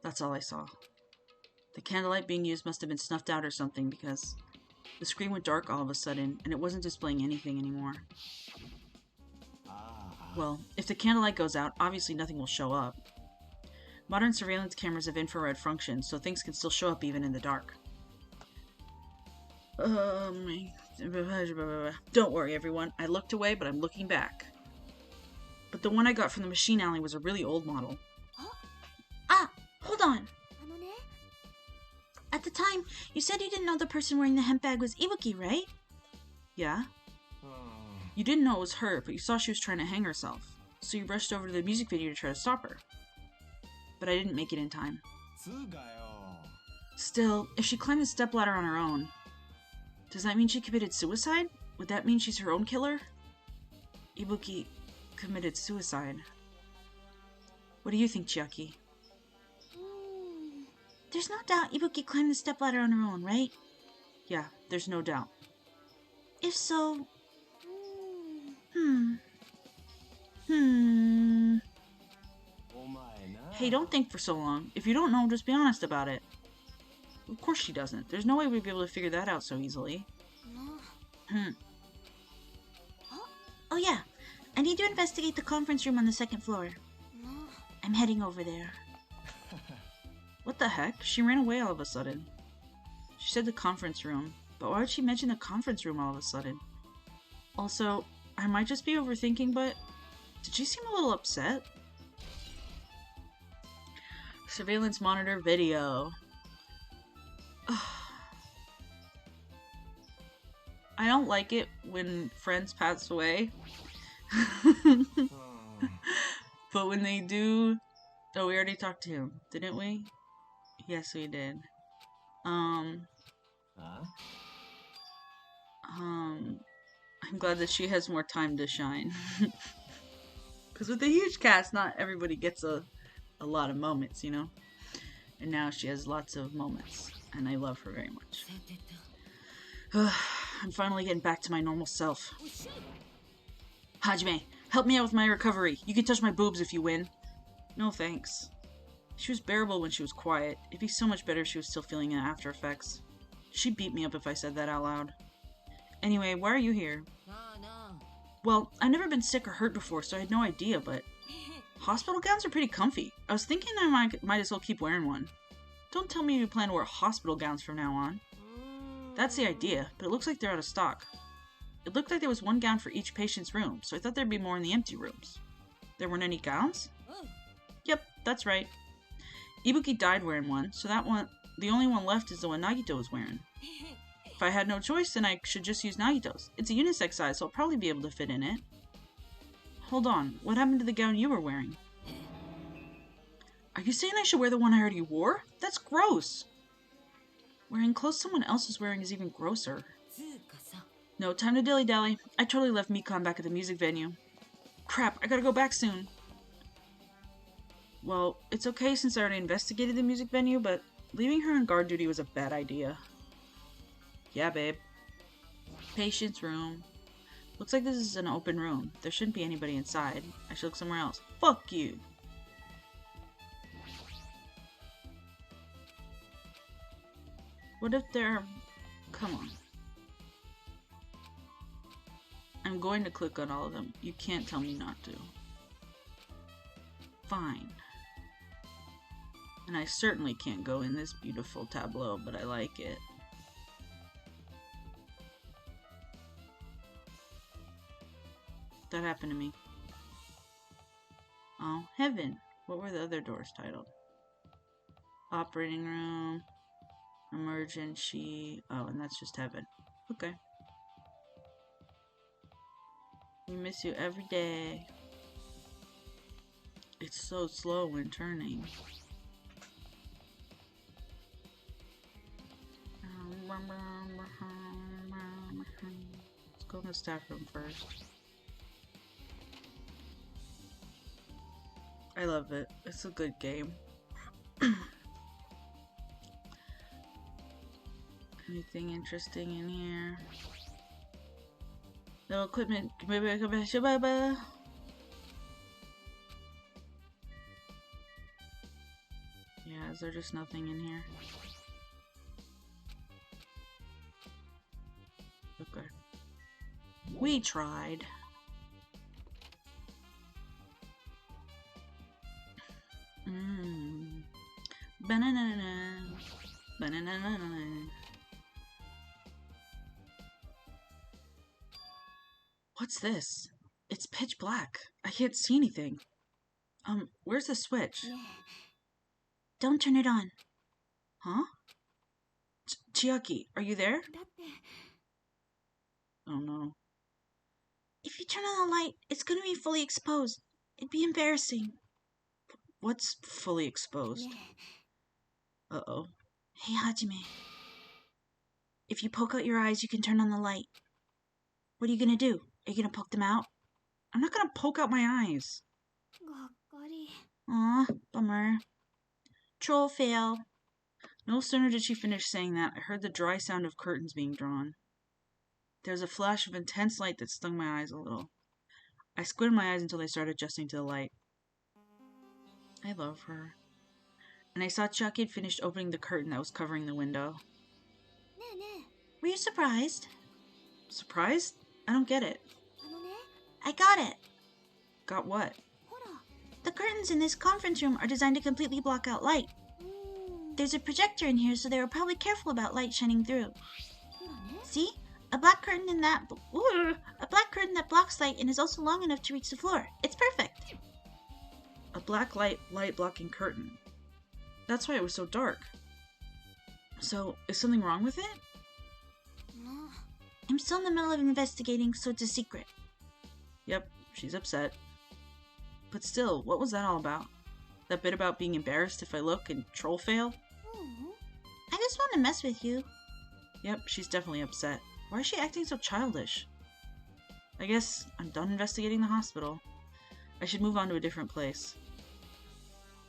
That's all I saw. The candlelight being used must have been snuffed out or something, because the screen went dark all of a sudden, and it wasn't displaying anything anymore. Well, if the candlelight goes out, obviously nothing will show up. Modern surveillance cameras have infrared functions, so things can still show up even in the dark. Don't worry, everyone. I looked away, but I'm looking back. But the one I got from the machine alley was a really old model. Ah, hold on. At the time, you said you didn't know the person wearing the hemp bag was Ibuki, right? Yeah? You didn't know it was her, but you saw she was trying to hang herself. So you rushed over to the music venue to try to stop her. But I didn't make it in time. Still, if she climbed the stepladder on her own, does that mean she committed suicide? Would that mean she's her own killer? Ibuki committed suicide. What do you think, Chiaki? There's no doubt Ibuki climbed the stepladder on her own, right? Yeah, there's no doubt. If so... Hey, don't think for so long. If you don't know, just be honest about it. Of course she doesn't. There's no way we'd be able to figure that out so easily. Oh yeah, I need to investigate the conference room on the second floor. I'm heading over there. What the heck? She ran away all of a sudden. She said the conference room, but why would she mention the conference room all of a sudden? Also, I might just be overthinking, but did she seem a little upset? Surveillance monitor video. I don't like it when friends pass away. But when they do... Oh, we already talked to him, didn't we? Yes, we did. I'm glad that she has more time to shine. Because with a huge cast, not everybody gets a lot of moments, you know? And now she has lots of moments, and I love her very much. I'm finally getting back to my normal self. Hajime, help me out with my recovery. You can touch my boobs if you win. No thanks. She was bearable when she was quiet. It'd be so much better if she was still feeling the after effects. She'd beat me up if I said that out loud. Anyway, why are you here? Well, I've never been sick or hurt before, so I had no idea, but... Hospital gowns are pretty comfy. I was thinking I might as well keep wearing one. Don't tell me you plan to wear hospital gowns from now on. That's the idea, but it looks like they're out of stock. It looked like there was one gown for each patient's room, so I thought there'd be more in the empty rooms. There weren't any gowns? Yep, that's right. Ibuki died wearing one, so the only one left is the one Nagito was wearing. If I had no choice, then I should just use Nagito's. It's a unisex size, so I'll probably be able to fit in it. Hold on, what happened to the gown you were wearing? Are you saying I should wear the one I already wore? That's gross! Wearing clothes someone else is wearing is even grosser. No, time to dilly-dally. I totally left Mikan back at the music venue. Crap, I gotta go back soon. Well, it's okay since I already investigated the music venue, but leaving her on guard duty was a bad idea. Yeah, babe. Patient's room. Looks like this is an open room. There shouldn't be anybody inside. I should look somewhere else. Fuck you! What if they're... Come on. I'm going to click on all of them. You can't tell me not to. Fine. And I certainly can't go in this beautiful tableau, but I like it. That happened to me. Oh, heaven. What were the other doors titled? Operating room. Emergency. Oh, and that's just heaven. Okay. We miss you every day. It's so slow when turning. Let's go in the staff room first. I love it. It's a good game. Anything interesting in here? No equipment. Yeah, is there just nothing in here? Okay. We tried. Banana. Banana. What's this? It's pitch black. I can't see anything. Where's the switch? Don't turn it on. Huh? Chiaki, are you there? Oh no. If you turn on the light, it's gonna be fully exposed. It'd be embarrassing. What's fully exposed? Uh-oh. Hey, Hajime. If you poke out your eyes, you can turn on the light. What are you gonna do? Are you gonna poke them out? I'm not gonna poke out my eyes. Aw, bummer. Troll fail. No sooner did she finish saying that, I heard the dry sound of curtains being drawn. There was a flash of intense light that stung my eyes a little. I squinted my eyes until they started adjusting to the light. I love her. And I saw Chucky had finished opening the curtain that was covering the window. Were you surprised? Surprised? I don't get it. I got it. Got what? The curtains in this conference room are designed to completely block out light. There's a projector in here, so they were probably careful about light shining through. See? A black curtain that blocks light and is also long enough to reach the floor. It's perfect. A black light blocking curtain. That's why it was so dark. So, is something wrong with it? I'm still in the middle of investigating, so it's a secret. Yep, she's upset. But still, what was that all about? That bit about being embarrassed if I look and troll fail? I just want to mess with you. Yep, she's definitely upset. Why is she acting so childish? I guess I'm done investigating the hospital. I should move on to a different place.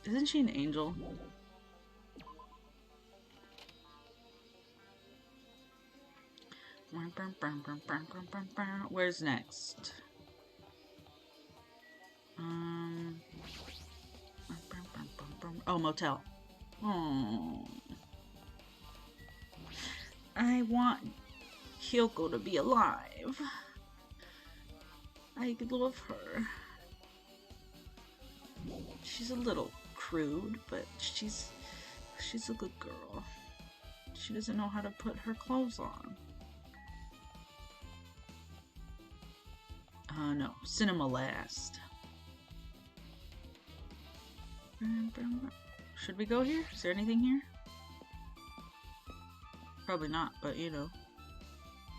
Isn't she an angel? Where's next? Oh, motel. Oh. I want Hyoko to be alive. I love her. She's a little crude, but she's a good girl. She doesn't know how to put her clothes on. No. Cinema last. Should we go here? Is there anything here? Probably not, but you know.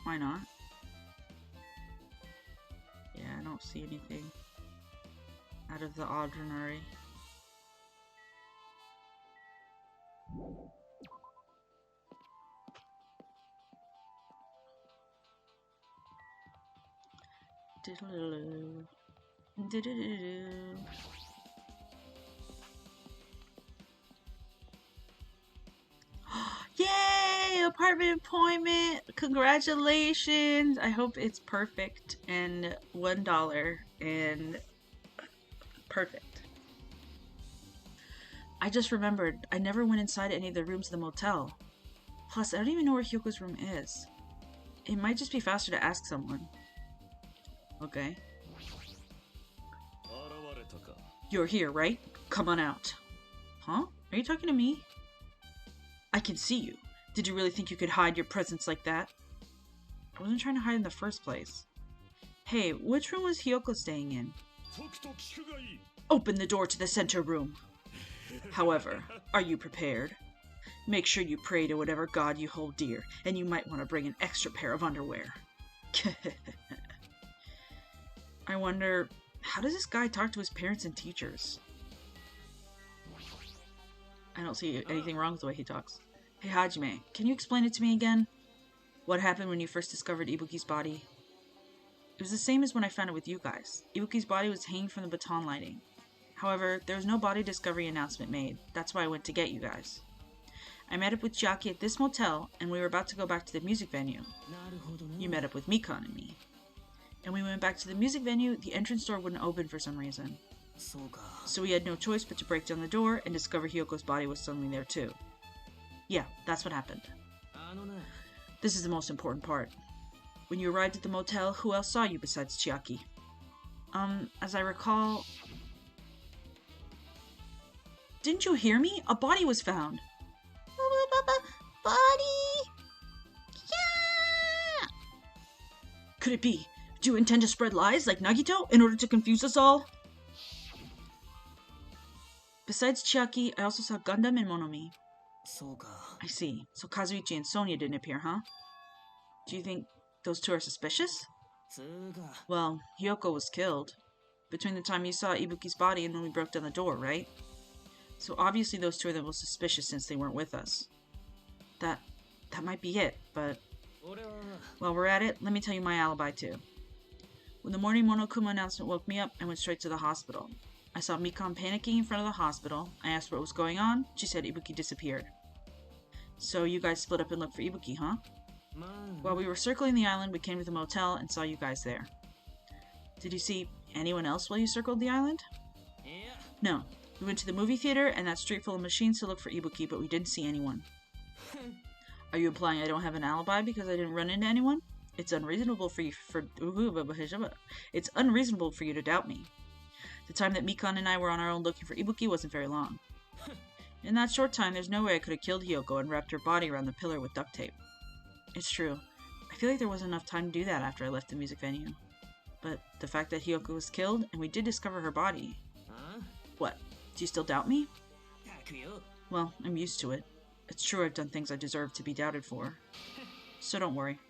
Why not? Yeah, I don't see anything out of the ordinary. Diddle-doo. Diddle-doo. Yay! Apartment appointment! Congratulations! I hope it's perfect and $1 and perfect. I just remembered, I never went inside any of the rooms of the motel. Plus, I don't even know where Hyoko's room is. It might just be faster to ask someone. Okay. You're here, right? Come on out. Huh? Are you talking to me? I can see you. Did you really think you could hide your presence like that? I wasn't trying to hide in the first place. Hey, which room was Hyoko staying in? Open the door to the center room. However, are you prepared? Make sure you pray to whatever god you hold dear, and you might want to bring an extra pair of underwear. I wonder, how does this guy talk to his parents and teachers? I don't see anything wrong with the way he talks. Hey Hajime, can you explain it to me again? What happened when you first discovered Ibuki's body? It was the same as when I found it with you guys. Ibuki's body was hanging from the baton lighting. However, there was no body discovery announcement made. That's why I went to get you guys. I met up with Chiaki at this motel, and we were about to go back to the music venue. You met up with Mikan and me. And we went back to the music venue, the entrance door wouldn't open for some reason. So we had no choice but to break down the door and discover Hyoko's body was suddenly there too. Yeah, that's what happened. This is the most important part. When you arrived at the motel, who else saw you besides Chiaki? As I recall... Didn't you hear me? A body was found. Body! Yeah! Could it be? Do you intend to spread lies like Nagito in order to confuse us all? Besides Chiaki, I also saw Gundam and Monomi. I see. So Kazuichi and Sonia didn't appear, huh? Do you think those two are suspicious? Well, Hyoko was killed. Between the time you saw Ibuki's body and when we broke down the door, right? So obviously those two are the most suspicious since they weren't with us. That might be it, but... While we're at it, let me tell you my alibi too. When the morning Monokuma announcement woke me up, I went straight to the hospital. I saw Mikan panicking in front of the hospital. I asked what was going on. She said Ibuki disappeared. So you guys split up and looked for Ibuki, huh? While we were circling the island, we came to the motel and saw you guys there. Did you see anyone else while you circled the island? No. We went to the movie theater and that street full of machines to look for Ibuki, but we didn't see anyone. Are you implying I don't have an alibi because I didn't run into anyone? It's unreasonable for you to doubt me. The time that Mikan and I were on our own looking for Ibuki wasn't very long. In that short time, there's no way I could have killed Hyoko and wrapped her body around the pillar with duct tape. It's true. I feel like there wasn't enough time to do that after I left the music venue. But the fact that Hyoko was killed and we did discover her body... What? Do you still doubt me? Well, I'm used to it. It's true I've done things I deserve to be doubted for. So don't worry.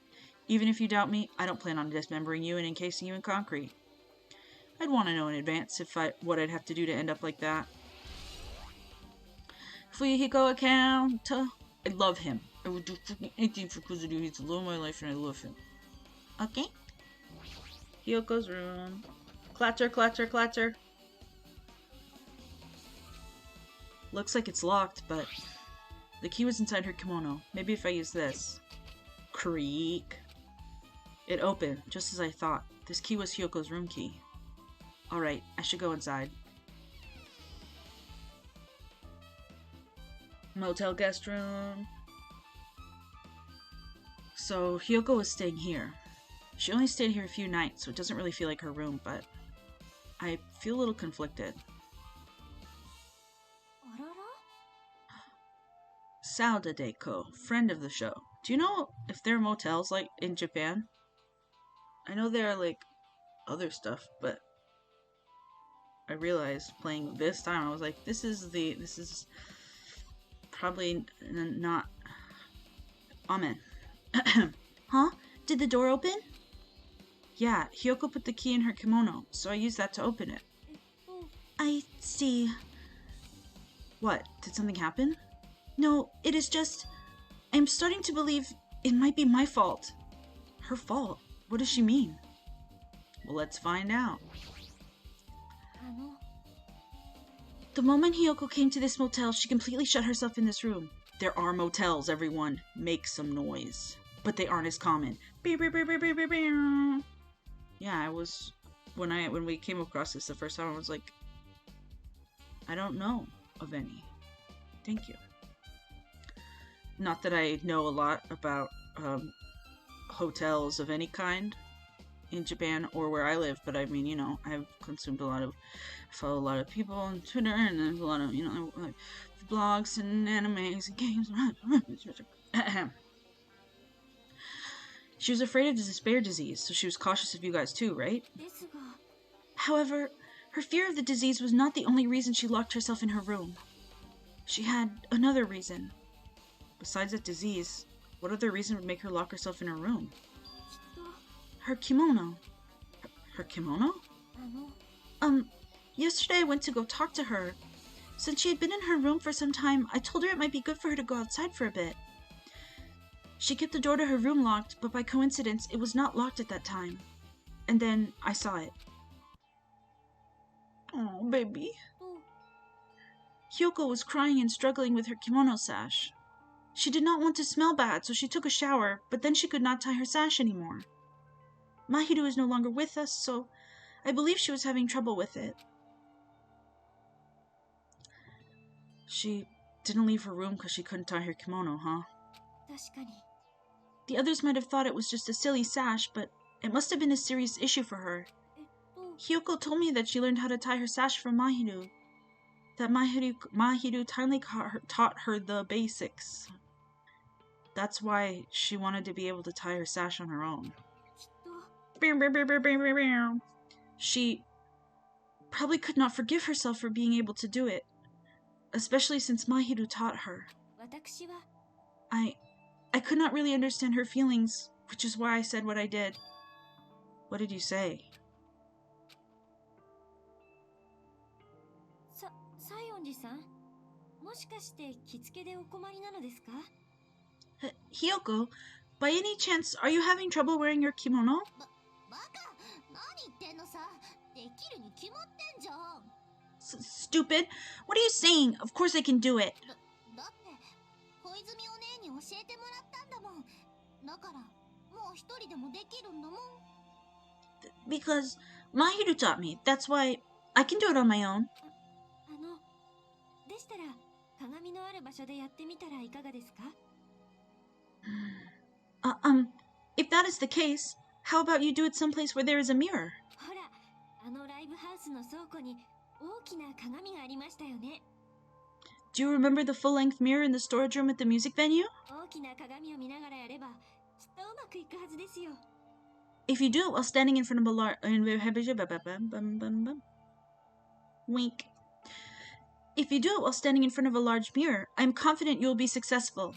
Even if you doubt me, I don't plan on dismembering you and encasing you in concrete. I'd want to know in advance what I'd have to do to end up like that. Fuyuhiko account. I love him. I would do freaking anything for Kuzuru. He's the love of my life and I love him. Okay. Hyoko's room. Clatter, clatter, clatter. Looks like it's locked, but the key was inside her kimono. Maybe if I use this. Creak. It opened, just as I thought. This key was Hyoko's room key. Alright, I should go inside. Motel guest room. So, Hyoko was staying here. She only stayed here a few nights, so it doesn't really feel like her room, but I feel a little conflicted. Sauda Deko, friend of the show. Do you know if there are motels like in Japan? I know there are like other stuff, but I realized playing this time, I was like, this is probably not. Amen. Huh? Did the door open? Yeah, Hyoko put the key in her kimono, so I used that to open it. I see. What? Did something happen? No, it is just... I'm starting to believe it might be my fault. Her fault? What does she mean? Well, let's find out. The moment Hyoko came to this motel, she completely shut herself in this room. There are motels, everyone. Make some noise. But they aren't as common. Yeah, I was... When we came across this the first time, I was like... I don't know of any. Thank you. Not that I know a lot about hotels of any kind in Japan or where I live, but I mean, you know, I've consumed follow a lot of people on Twitter, and there's a lot of, you know, like blogs and animes and games. She was afraid of the despair disease, so she was cautious of you guys too, right? However, her fear of the disease was not the only reason she locked herself in her room. She had another reason. Besides that disease, what other reason would make her lock herself in her room? Her kimono. Her kimono? Yesterday I went to go talk to her. Since she had been in her room for some time, I told her it might be good for her to go outside for a bit. She kept the door to her room locked, but by coincidence, it was not locked at that time. And then I saw it. Oh, baby. Hyoko was crying and struggling with her kimono sash. She did not want to smell bad, so she took a shower, but then she could not tie her sash anymore. Mahiru is no longer with us, so I believe she was having trouble with it. She didn't leave her room because she couldn't tie her kimono, huh? The others might have thought it was just a silly sash, but it must have been a serious issue for her. Hyoko told me that she learned how to tie her sash from Mahiru. That Mahiru timely taught her the basics. That's why she wanted to be able to tie her sash on her own. She probably could not forgive herself for being able to do it, especially since Mahiru taught her. I could not really understand her feelings, which is why I said what I did. What did you say? Hyoko, by any chance, are you having trouble wearing your kimono? Stupid! What are you saying? Of course I can do it! Because Mahiru taught me. That's why I can do it on my own. If that is the case, how about you do it someplace where there is a mirror? Do you remember the full-length mirror in the storage room at the music venue? If you do it while standing in front of a large... Wink. If you do it while standing in front of a large mirror, I am confident you will be successful.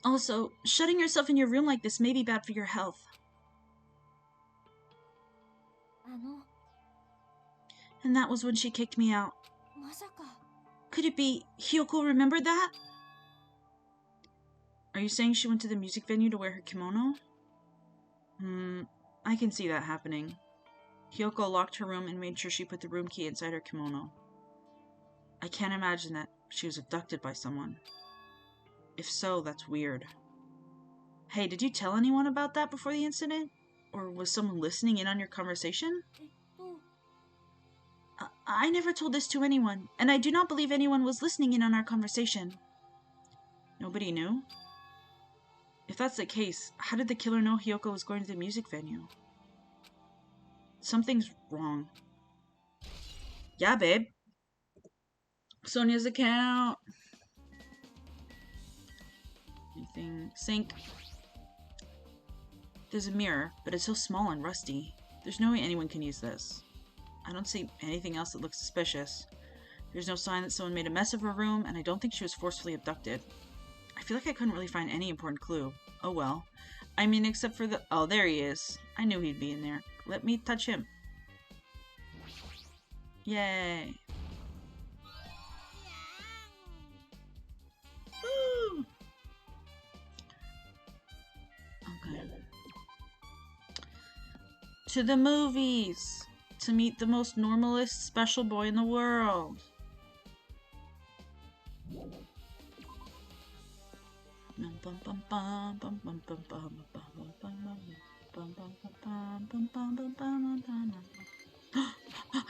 Also, shutting yourself in your room like this may be bad for your health. And that was when she kicked me out. Could it be Hyoko remembered that? Are you saying she went to the music venue to wear her kimono? I can see that happening. Hyoko locked her room and made sure she put the room key inside her kimono. I can't imagine that she was abducted by someone. If so, that's weird. Hey, did you tell anyone about that before the incident? Or was someone listening in on your conversation? I never told this to anyone, and I do not believe anyone was listening in on our conversation. Nobody knew? If that's the case, how did the killer know Hiyoko was going to the music venue? Something's wrong. Yeah, babe. Sonia's account. Anything? Sync. There's a mirror, but it's so small and rusty. There's no way anyone can use this. I don't see anything else that looks suspicious. There's no sign that someone made a mess of her room, and I don't think she was forcefully abducted. I feel like I couldn't really find any important clue. Oh well. I mean, except for the... Oh, there he is. I knew he'd be in there. Let me touch him. Yay. Woo! Okay. To the movies! To meet the most normalist special boy in the world.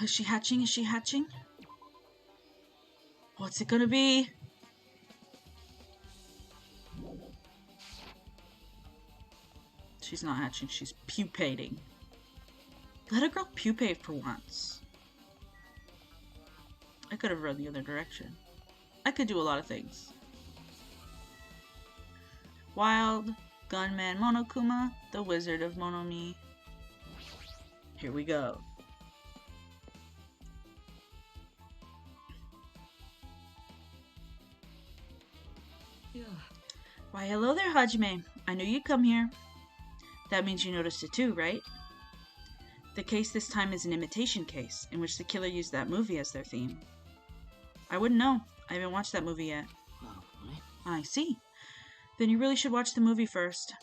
Is she hatching? Is she hatching? What's it gonna be? She's not hatching, she's pupating. Let a girl pupate for once. I could have run the other direction. I could do a lot of things. Wild Gunman Monokuma, the Wizard of Monomi. Here we go. Yeah. Why, hello there, Hajime. I knew you'd come here. That means you noticed it too, right? The case this time is an imitation case, in which the killer used that movie as their theme. I wouldn't know. I haven't watched that movie yet. I see. Then you really should watch the movie first.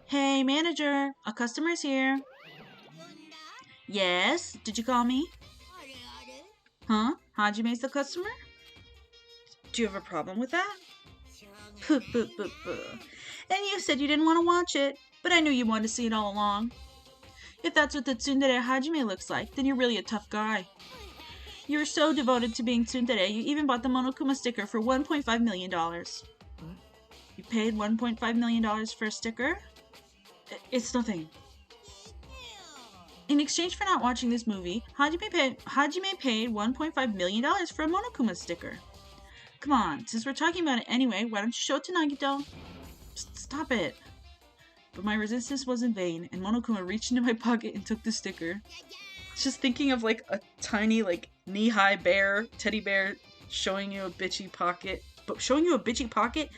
Hey, manager! A customer's here. Yes? Did you call me? Huh? Hajime's the customer? Do you have a problem with that? Puh, puh, puh, puh. And you said you didn't want to watch it, but I knew you wanted to see it all along. If that's what the tsundere Hajime looks like, then you're really a tough guy. You're so devoted to being tsundere, you even bought the Monokuma sticker for $1.5 million. You paid $1.5 million for a sticker? It's nothing. In exchange for not watching this movie, Hajime paid $1.5 million for a Monokuma sticker. Come on, since we're talking about it anyway, why don't you show it to Nagito? Stop it. But my resistance was in vain, and Monokuma reached into my pocket and took the sticker. Just thinking of like a tiny, like knee-high bear, teddy bear, showing you a bitchy pocket, but showing you a bitchy pocket,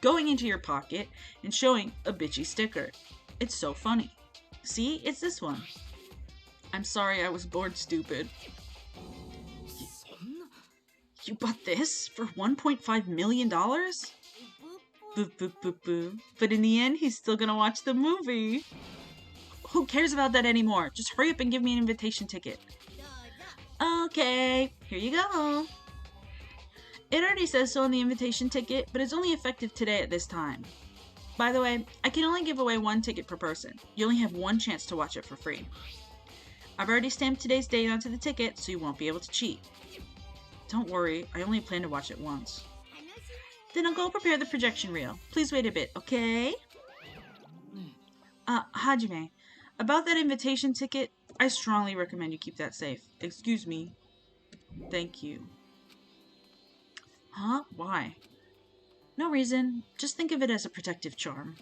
going into your pocket, and showing a bitchy sticker. It's so funny. See, it's this one. I'm sorry I was bored stupid. You bought this for $1.5 million? Boo, boo, boo, boo. But in the end, he's still gonna watch the movie. Who cares about that anymore? Just hurry up and give me an invitation ticket. Okay, here you go. It already says so on the invitation ticket, but it's only effective today at this time. By the way, I can only give away one ticket per person. You only have one chance to watch it for free. I've already stamped today's date onto the ticket, so you won't be able to cheat. Don't worry, I only plan to watch it once. Then I'll go prepare the projection reel. Please wait a bit, okay? Hajime, about that invitation ticket, I strongly recommend you keep that safe. Excuse me. Thank you. Huh? Why? No reason. Just think of it as a protective charm.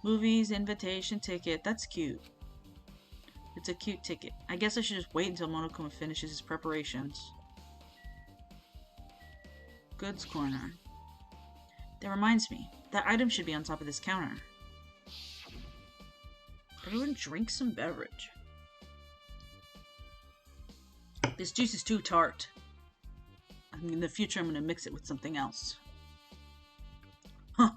Movies, invitation ticket. That's cute. It's a cute ticket. I guess I should just wait until Monokuma finishes his preparations. Goods corner. That reminds me. That item should be on top of this counter. Everyone drink some beverage. This juice is too tart. In the future, I'm going to mix it with something else. Huh.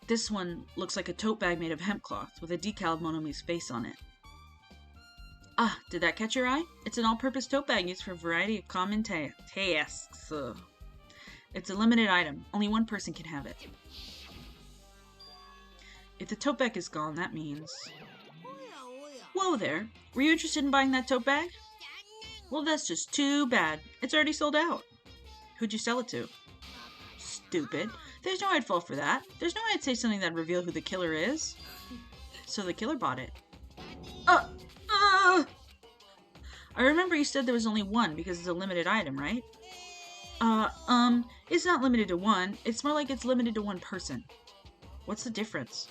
This one looks like a tote bag made of hemp cloth with a decal of Monomi's face on it. Ah, did that catch your eye? It's an all-purpose tote bag used for a variety of common tasks. It's a limited item. Only one person can have it. If the tote bag is gone, that means... Whoa there. Were you interested in buying that tote bag? Well, that's just too bad. It's already sold out. Who'd you sell it to? Stupid. There's no way I'd fall for that. There's no way I'd say something that'd reveal who the killer is. So the killer bought it. I remember you said there was only one because it's a limited item, right? It's not limited to one. It's more like it's limited to one person. What's the difference?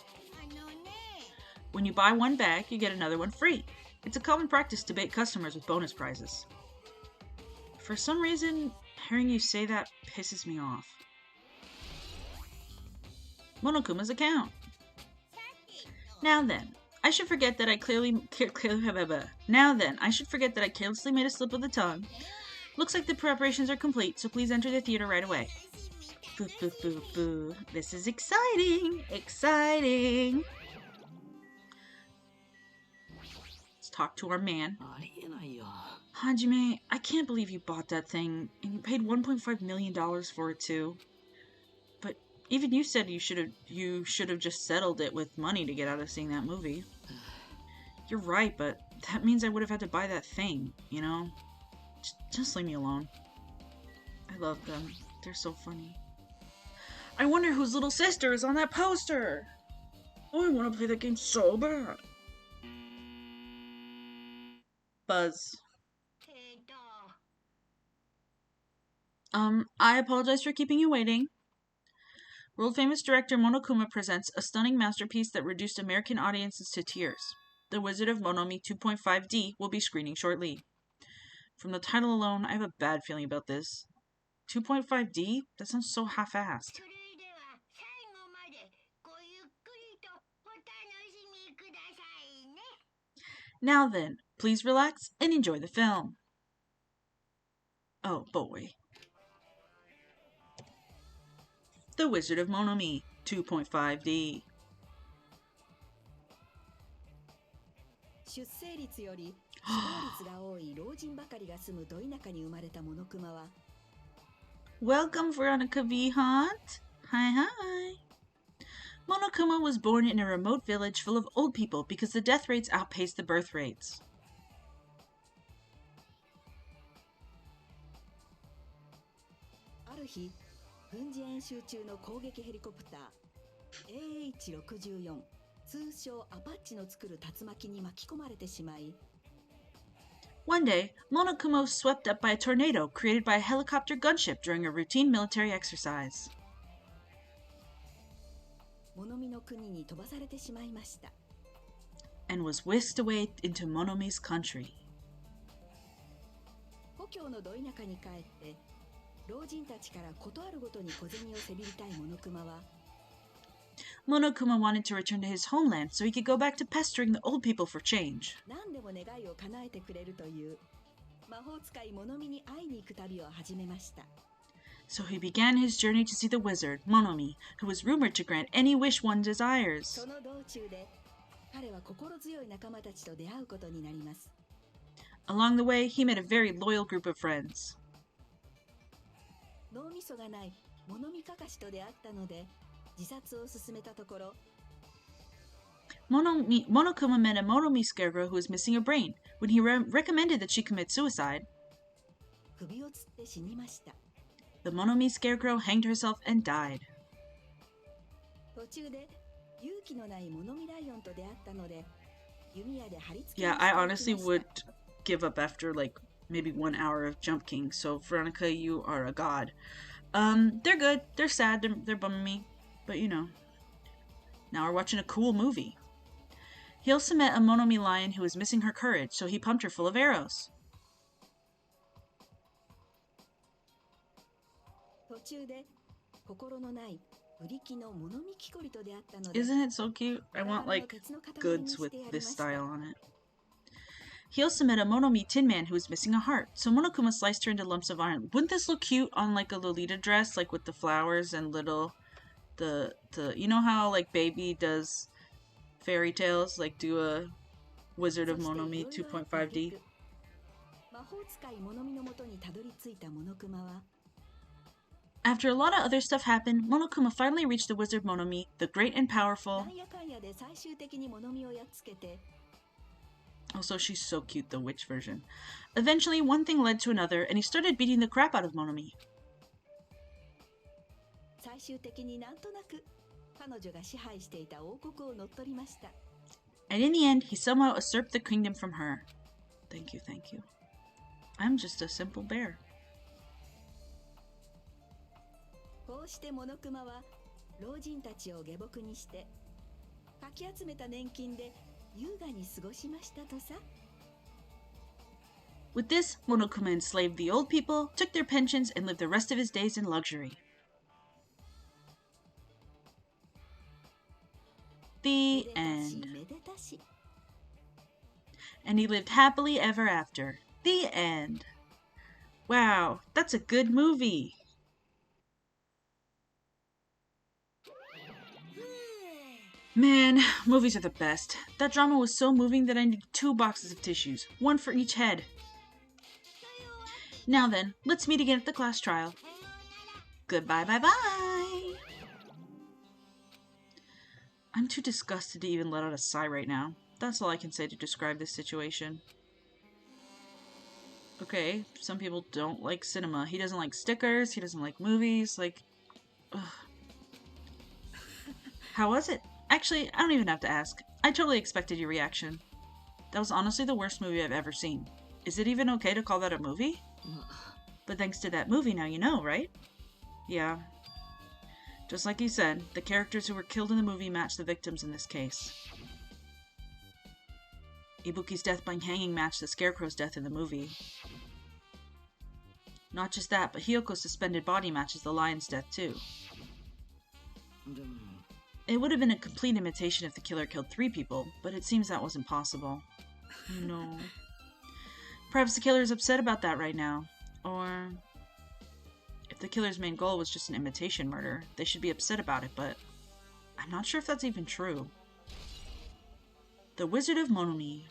When you buy one bag, you get another one free. It's a common practice to bait customers with bonus prizes. For some reason, hearing you say that pisses me off. Monokuma's account. Now then, I should forget that I carelessly made a slip of the tongue. Looks like the preparations are complete, so please enter the theater right away. Boo, boo, boo, boo. This is exciting! Exciting! Let's talk to our man. Hajime, I can't believe you bought that thing, and you paid $1.5 million for it too. But even you said you should have just settled it with money to get out of seeing that movie. You're right, but that means I would have had to buy that thing, you know? Just leave me alone. I love them. They're so funny. I wonder whose little sister is on that poster! Oh, I want to play that game so bad. Buzz. I apologize for keeping you waiting. World-famous director Monokuma presents a stunning masterpiece that reduced American audiences to tears. The Wizard of Monomi 2.5D will be screening shortly. From the title alone, I have a bad feeling about this. 2.5D? That sounds so half-assed. Now then, please relax and enjoy the film. Oh boy. The Wizard of Monomi 2.5D. 出生率より死亡率が多い老人ばかりが住むど田舎に生まれたモノクマは Welcome, Veronica V. Hunt. Hi, hi. Monokuma was born in a remote village full of old people because the death rates outpaced the birth rates. ある日軍事演習中の攻撃ヘリコプター AH-64 通称アパッチの作る竜巻に巻き込まれてしまい One day, Monokuma was swept up by a tornado created by a helicopter gunship during a routine military exercise. モノミの国に飛ばされてしまいました And was whisked away into Monomi's country. 故郷のど田舎に帰って老人たちからことあるごとに小銭をせびりたいモノクマは Monokuma wanted to return to his homeland so he could go back to pestering the old people for change. 何でも願いを叶えてくれるという魔法使いモノミに会いに行く旅を始めました So he began his journey to see the wizard, Monomi, who was rumored to grant any wish one desires. その道中で彼は心強い仲間たちと出会うことになります Along the way, he met a very loyal group of friends. 脳みそがないモノミカカシと出会ったので自殺を勧めたところ Monokuma met a Monomi scarecrow who was missing a brain. When he recommended that she commit suicide, 首をつって死にました the Monomi scarecrow hanged herself and died. 途中で勇気のないモノミライオンと出会ったので弓矢で貼り付け Yeah, I honestly would give up after like maybe 1 hour of Jump King. So Veronica, you are a god. They're good. They're sad. They're bumming me. But you know, now we're watching a cool movie. He also met a Monomi lion who was missing her courage, so he pumped her full of arrows. 途中で心のないブリキのモノミキコリと出会ったので Isn't it so cute? I want like goods with this style on it. He also met a Monomi Tin Man who was missing a heart, so Monokuma sliced her into lumps of iron. Wouldn't this look cute on like a Lolita dress, like with the flowers and little you know how like Baby does fairy tales, like do a Wizard of Monomi 2.5D? 魔法使いモノミのもとにたどり着いたモノクマは After a lot of other stuff happened, Monokuma finally reached the wizard Monomi, the great and powerful. なんやかんやで最終的に物見をやっつけて Also, she's so cute, the witch version. Eventually, one thing led to another, and he started beating the crap out of Monomi. 最終的になんとなく彼女が支配していた王国を乗っ取りました And in the end, he somehow usurped the kingdom from her. Thank you, thank you. I'm just a simple bear. こうしてモノクマは老人たちを下僕にしてかき集めた年金で優雅に過ごしましたとさ With this, Monokuma enslaved the old people, took their pensions, and lived the rest of his days in luxury. The めでたし end. めでたし And he lived happily ever after. The end. Wow, that's a good movie. Man, movies are the best. That drama was so moving that I need 2 boxes of tissues, 1 for each head. Now then, let's meet again at the class trial. Goodbye, bye bye. I'm too disgusted to even let out a sigh right now. That's all I can say to describe this situation. Okay, some people don't like cinema. He doesn't like stickers, he doesn't like movies, like... Ugh. How was it? Actually, I don't even have to ask. I totally expected your reaction. That was honestly the worst movie I've ever seen. Is it even okay to call that a movie? But thanks to that movie, now you know, right? Yeah. Just like you said, the characters who were killed in the movie match the victims in this case. Ibuki's death by hanging matched the Scarecrow's death in the movie. Not just that, but Hyoko's suspended body matches the lion's death too. It would have been a complete imitation if the killer killed 3 people, but it seems that wasn't possible. No. Perhaps the killer is upset about that right now. Or... if the killer's main goal was just an imitation murder, they should be upset about it, but... I'm not sure if that's even true. The Wizard of Monomi.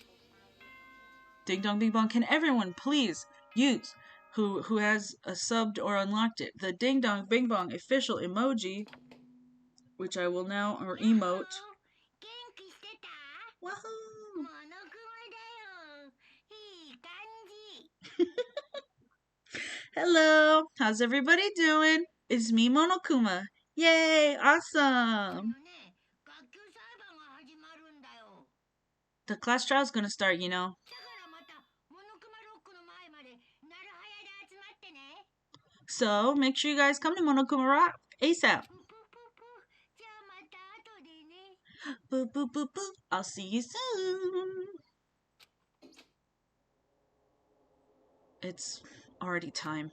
Ding dong ding bong, can everyone please use, who has subbed or unlocked it, the ding dong bing bong official emoji, which I will now, or emote. Woohoo! Hello, how's everybody doing? It's me, Monokuma. Yay, awesome! The class trial's gonna start, you know. So, make sure you guys come to Monokuma Rock ASAP. Boo boo boo boo. I'll see you soon. It's already time.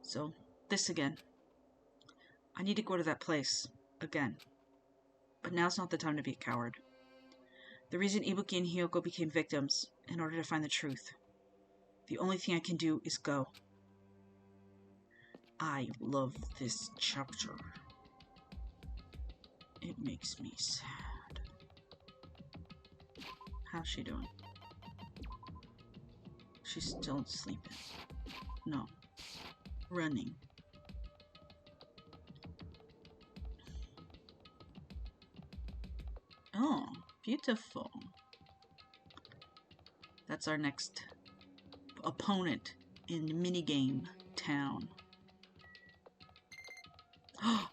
So, this again. I need to go to that place. Again. But now's not the time to be a coward. The reason Ibuki and Hiyoko became victims, in order to find the truth. The only thing I can do is go. I love this chapter. It makes me sad. How's she doing? She's still sleeping. No. Running. Oh, beautiful. That's our next opponent in the minigame town. Oh,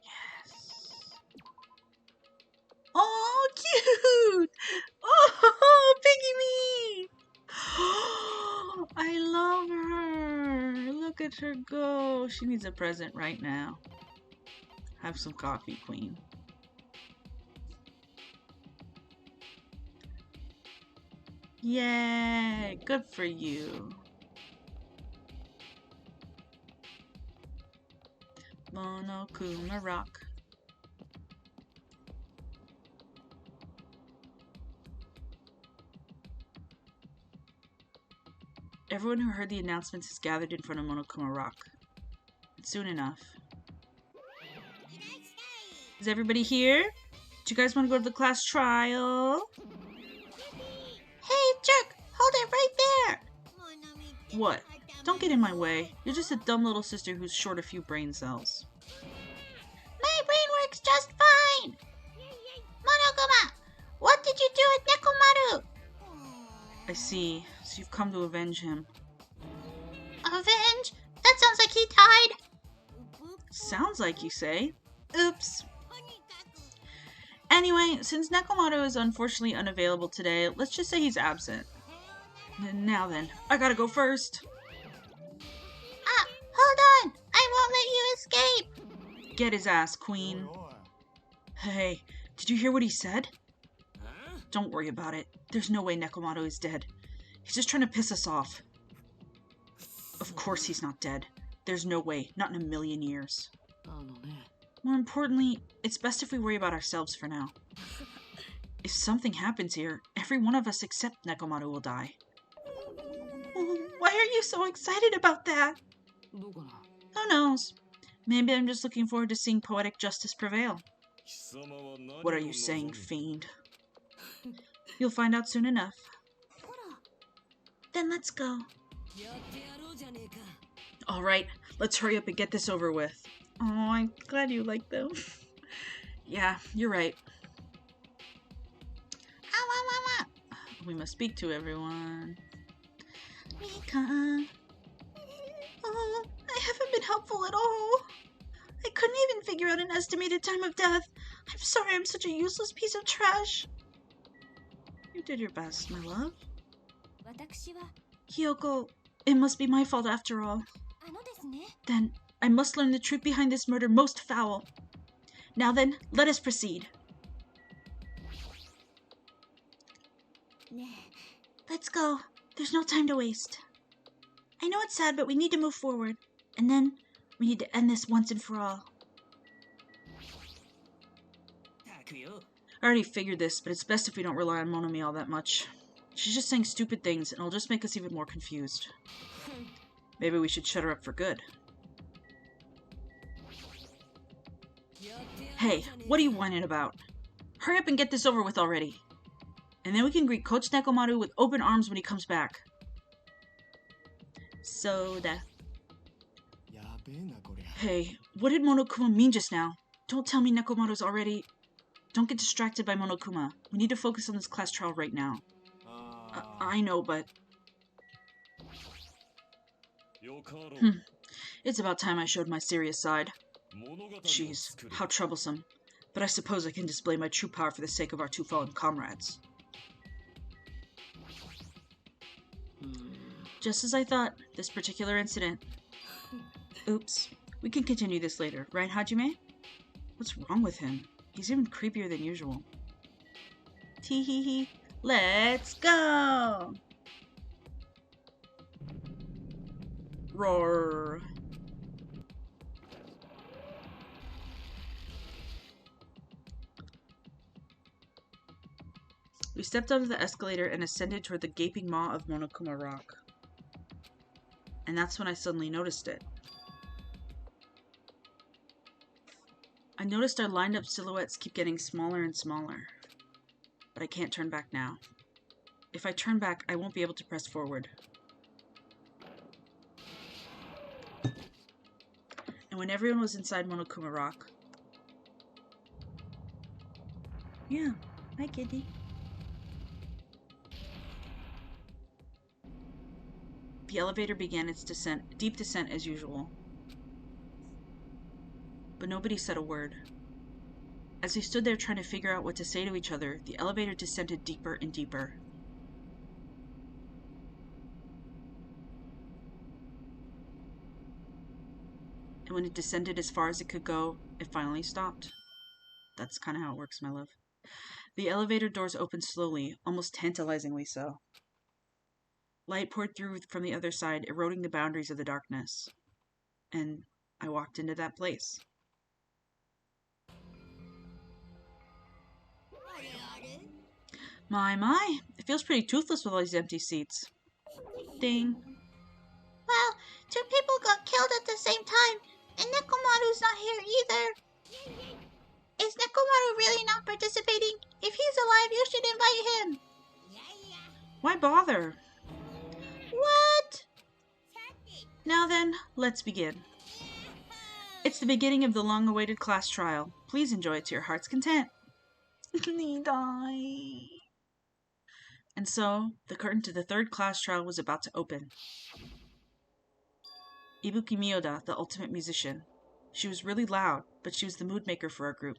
yes. Oh, cute! Oh, piggy me! I love her. Look at her go. She needs a present right now. Have some coffee, queen. Yay! Good for you. Monokuma Rock. Everyone who heard the announcements is gathered in front of Monokuma Rock. Soon enough. Is everybody here? Do you guys want to go to the class trial? Hey, jerk! Hold it right there! What? Don't get in my way. You're just a dumb little sister who's short a few brain cells. My brain works just fine! Monokuma! What did you do with Nekomaru? I see. So you've come to avenge him. Avenge? That sounds like he died! Sounds like you say. Oops. Anyway, since Nekomaru is unfortunately unavailable today, let's just say he's absent. And now then, I gotta go first. Ah, hold on! I won't let you escape! Get his ass, queen. Hey, did you hear what he said? Don't worry about it. There's no way Nekomaru is dead. He's just trying to piss us off. Of course he's not dead. There's no way. Not in a million years. More importantly, it's best if we worry about ourselves for now. If something happens here, every one of us except Nekomaru will die. Why are you so excited about that? Who knows? Maybe I'm just looking forward to seeing poetic justice prevail. What are you saying, fiend? You'll find out soon enough. Then let's go. Alright, let's hurry up and get this over with. Oh, I'm glad you like them. Yeah, you're right. We must speak to everyone. Mika. Oh, I haven't been helpful at all. I couldn't even figure out an estimated time of death. I'm sorry I'm such a useless piece of trash. You did your best, my love. Kyoko, it must be my fault after all. Then, I must learn the truth behind this murder most foul. Now then, let us proceed. Let's go. There's no time to waste. I know it's sad, but we need to move forward. And then, we need to end this once and for all. I already figured this, but it's best if we don't rely on Monomi all that much. She's just saying stupid things, and it'll just make us even more confused. Maybe we should shut her up for good. Hey, what are you whining about? Hurry up and get this over with already. And then we can greet Coach Nekomaru with open arms when he comes back. Soda. Hey, what did Monokuma mean just now? Don't tell me Nekomaru's already... Don't get distracted by Monokuma. We need to focus on this class trial right now. I know, but... It's about time I showed my serious side. Jeez, how troublesome. But I suppose I can display my true power for the sake of our two fallen comrades. Just as I thought, this particular incident... Oops. We can continue this later, right, Hajime? What's wrong with him? He's even creepier than usual. Tee-hee-hee. Let's go! Roar. We stepped onto the escalator and ascended toward the gaping maw of Monokuma Rock. And that's when I suddenly noticed it. I noticed our lined up silhouettes keep getting smaller and smaller. But I can't turn back now. If I turn back, I won't be able to press forward. And when everyone was inside Monokuma Rock... Yeah, hi kitty. The elevator began its descent, deep descent as usual. But nobody said a word. As we stood there trying to figure out what to say to each other, the elevator descended deeper and deeper. And when it descended as far as it could go, it finally stopped. That's kind of how it works, my love. The elevator doors opened slowly, almost tantalizingly so. Light poured through from the other side, eroding the boundaries of the darkness. And I walked into that place. My, it feels pretty toothless with all these empty seats. Ding. Well, two people got killed at the same time, and Nekomaru's not here either. Is Nekomaru really not participating? If he's alive, you should invite him. Why bother? What? Now then, let's begin. It's the beginning of the long-awaited class trial. Please enjoy it to your heart's content. And so, the curtain to the third class trial was about to open. Ibuki Miyoda, the ultimate musician. She was really loud, but she was the mood maker for our group.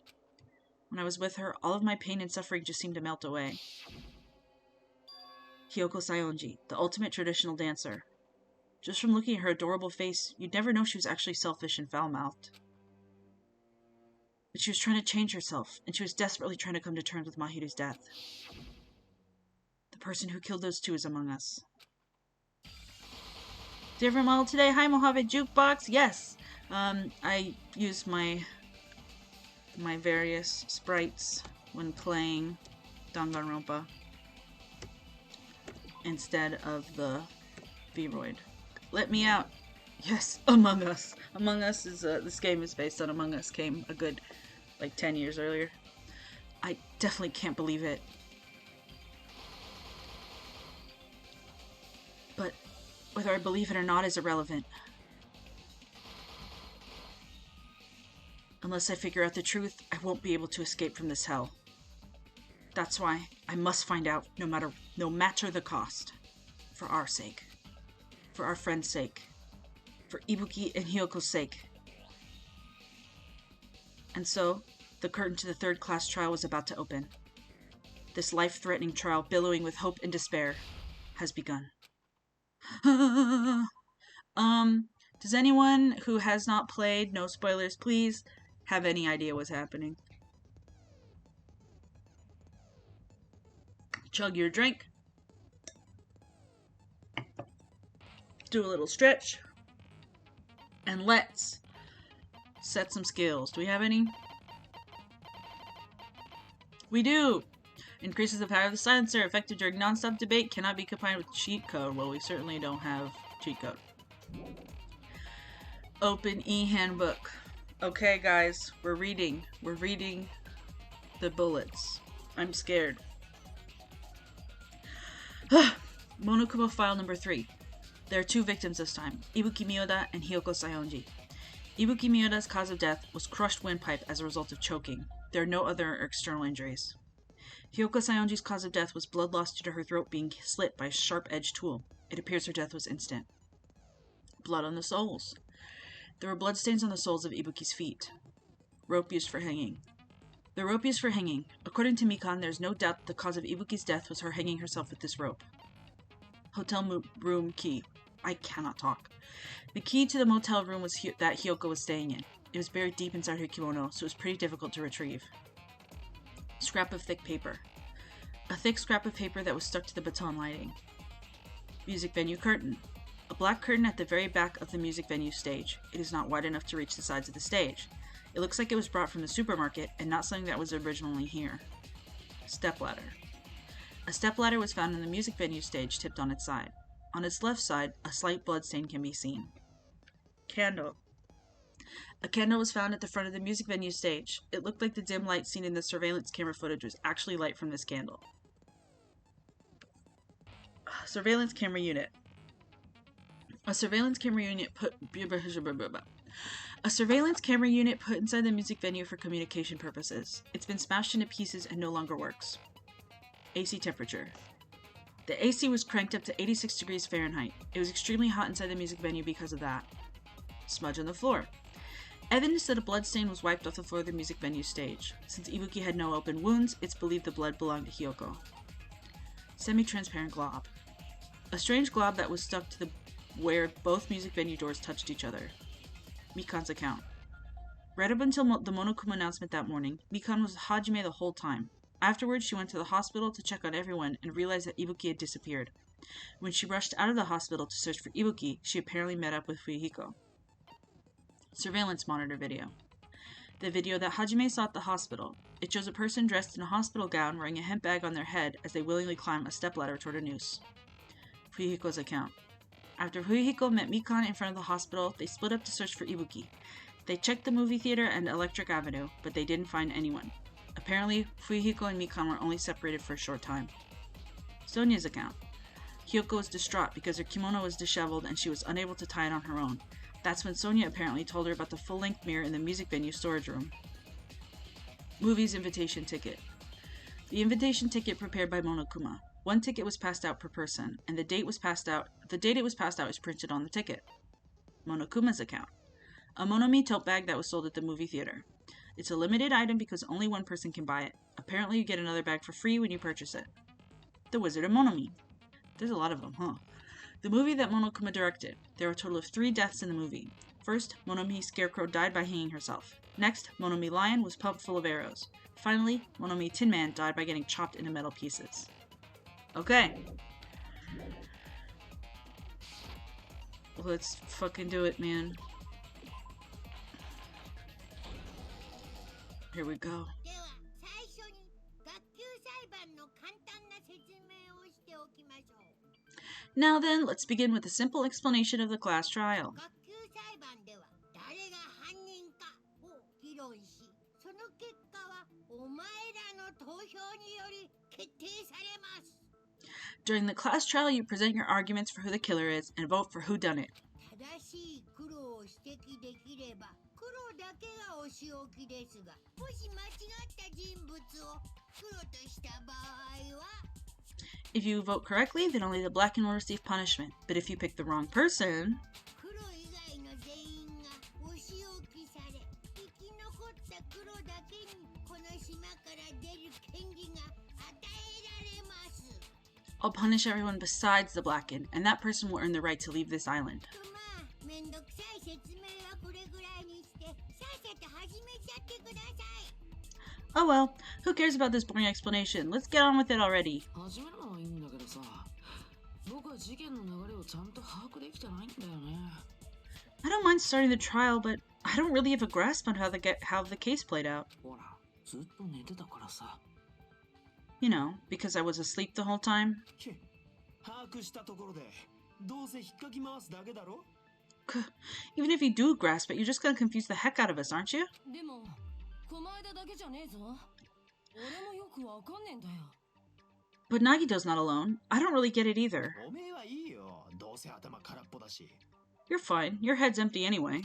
When I was with her, all of my pain and suffering just seemed to melt away. Hiyoko Sayonji, the ultimate traditional dancer. Just from looking at her adorable face, you'd never know she was actually selfish and foul-mouthed. But she was trying to change herself, and she was desperately trying to come to terms with Mahiru's death. The person who killed those two is among us. Different model today. Hi, Mojave Jukebox. Yes, I use my various sprites when playing Dangan Ronpa instead of the Vroid. Let me out. Yes, Among Us. Among Us is this game is based on Among Us. Came a good 10 years earlier. I definitely can't believe it. But whether I believe it or not is irrelevant. Unless I figure out the truth, I won't be able to escape from this hell. That's why I must find out no matter the cost. For our sake. For our friend's sake. For Ibuki and Hiyoko's sake. And so, the curtain to the third class trial was about to open. This life-threatening trial, billowing with hope and despair, has begun. Does anyone who has not played, no spoilers please, have any idea what's happening? Chug your drink. Do a little stretch. And let's set some skills. Do we have any? We do! Increases the power of the silencer, effective during non-stop debate, cannot be combined with cheat code. Well, we certainly don't have cheat code. Open e-handbook. Okay, guys, we're reading. We're reading the bullets. I'm scared. Monokuma file number 3. There are 2 victims this time, Ibuki Miyoda and Hiyoko Sayonji. Ibuki Miyoda's cause of death was crushed windpipe as a result of choking. There are no other external injuries. Hiyoko Sayonji's cause of death was blood loss due to her throat being slit by a sharp-edged tool. It appears her death was instant. Blood on the soles. There were bloodstains on the soles of Ibuki's feet. Rope used for hanging. The rope used for hanging. According to Mikan, there is no doubt that the cause of Ibuki's death was her hanging herself with this rope. Hotel room key. I cannot talk. The key to the motel room was that Hiyoko was staying in. It was buried deep inside her kimono, so it was pretty difficult to retrieve. Scrap of thick paper. A thick scrap of paper that was stuck to the baton lighting. Music venue curtain. A black curtain at the very back of the music venue stage. It is not wide enough to reach the sides of the stage. It looks like it was brought from the supermarket and not something that was originally here. Stepladder. A stepladder was found in the music venue stage, tipped on its side. On its left side, a slight bloodstain can be seen. Candle. A candle was found at the front of the music venue stage. It looked like the dim light seen in the surveillance camera footage was actually light from this candle. Surveillance camera unit. A surveillance camera unit put inside the music venue for communication purposes. It's been smashed into pieces and no longer works. AC temperature. The AC was cranked up to 86 degrees Fahrenheit. It was extremely hot inside the music venue because of that. Smudge on the floor. Evidence that a blood stain was wiped off the floor of the music venue stage. Since Ibuki had no open wounds, it's believed the blood belonged to Hiyoko. Semi-transparent glob. A strange glob that was stuck to where both music venue doors touched each other. Mikan's account. Right up until the Monokuma announcement that morning, Mikan was Hajime the whole time. Afterwards, she went to the hospital to check on everyone and realized that Ibuki had disappeared. When she rushed out of the hospital to search for Ibuki, she apparently met up with Fuyuhiko. Surveillance monitor video. The video that Hajime saw at the hospital. It shows a person dressed in a hospital gown wearing a hemp bag on their head as they willingly climb a stepladder toward a noose. Fuyuhiko's account. After Fuyuhiko met Mikan in front of the hospital, they split up to search for Ibuki. They checked the movie theater and Electric Avenue, but they didn't find anyone. Apparently, Fuyuhiko and Mikan were only separated for a short time. Sonia's account. Hyoko was distraught because her kimono was disheveled and she was unable to tie it on her own. That's when Sonia apparently told her about the full-length mirror in the music venue storage room. Movie's invitation ticket. The invitation ticket prepared by Monokuma. One ticket was passed out per person, and the date it was passed out is printed on the ticket. Monokuma's account. A Monomi tote bag that was sold at the movie theater. It's a limited item because only one person can buy it. Apparently you get another bag for free when you purchase it. The Wizard of Monomi. There's a lot of them, huh? The movie that Monokuma directed. There were a total of 3 deaths in the movie. First, Monomi Scarecrow died by hanging herself. Next, Monomi Lion was pumped full of arrows. Finally, Monomi Tin Man died by getting chopped into metal pieces. Okay. Let's fucking do it, man. Here we go. Now then, let's begin with a simple explanation of the class trial. During the class trial, you present your arguments for who the killer is and vote for who done it. If you vote correctly, then only the Blackened will receive punishment. But if you pick the wrong person, I'll punish everyone besides the Blackened, and that person will earn the right to leave this island. Oh well, who cares about this boring explanation? Let's get on with it already. I don't mind starting the trial, but I don't really have a grasp on how the case played out. You know, because I was asleep the whole time. Even if you do grasp it, you're just gonna confuse the heck out of us, aren't you? But Nagito's not alone. I don't really get it either. You're fine. Your head's empty anyway.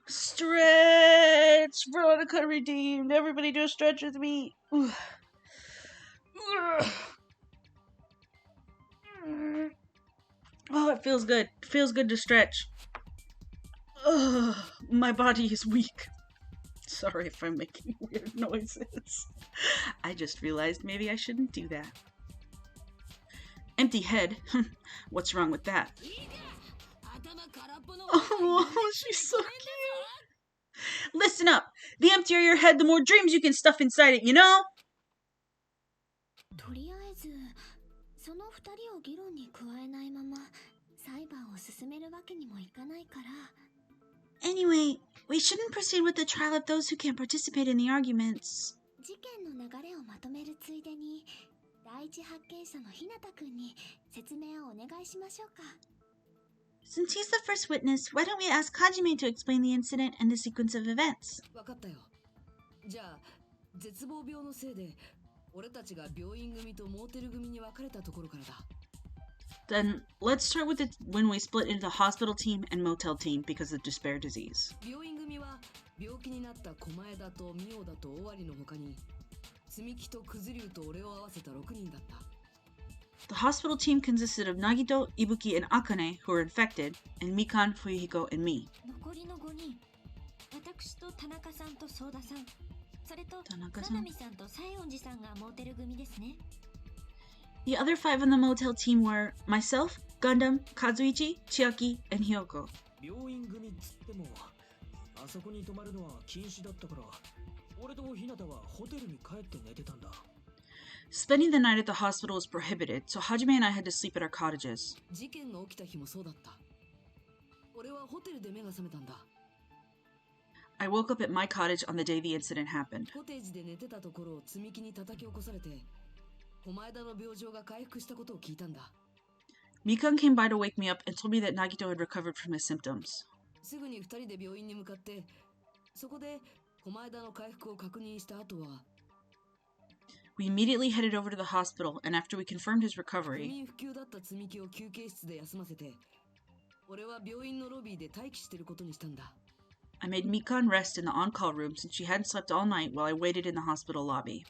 Stretch! Veronica redeemed. Everybody do a stretch with me. Oh, it feels good. It feels good to stretch. Ugh, my body is weak. Sorry if I'm making weird noises. I just realized maybe I shouldn't do that. Empty head? What's wrong with that? Oh, she's so cute. Listen up. The emptier your head, the more dreams you can stuff inside it, you know? Anyway, we shouldn't proceed with the trial of those who can't participate in the arguments. Since he's the first witness, why don't we ask Hajime to explain the incident and the sequence of events? Then let's start with when we split into the hospital team and motel team because of despair disease. The hospital team consisted of Nagito, Ibuki, and Akane, who were infected, and Mikan, Fuyuhiko, and me. The other 5 on the motel team were myself, Gundam, Kazuichi, Chiaki, and Hyoko. Spending the night at the hospital was prohibited, so Hajime and I had to sleep at our cottages. I woke up at my cottage on the day the incident happened. Mikan came by to wake me up and told me that Nagito had recovered from his symptoms. We immediately headed over to the hospital, and after we confirmed his recovery, I made Mikan rest in the on-call room since she hadn't slept all night while I waited in the hospital lobby.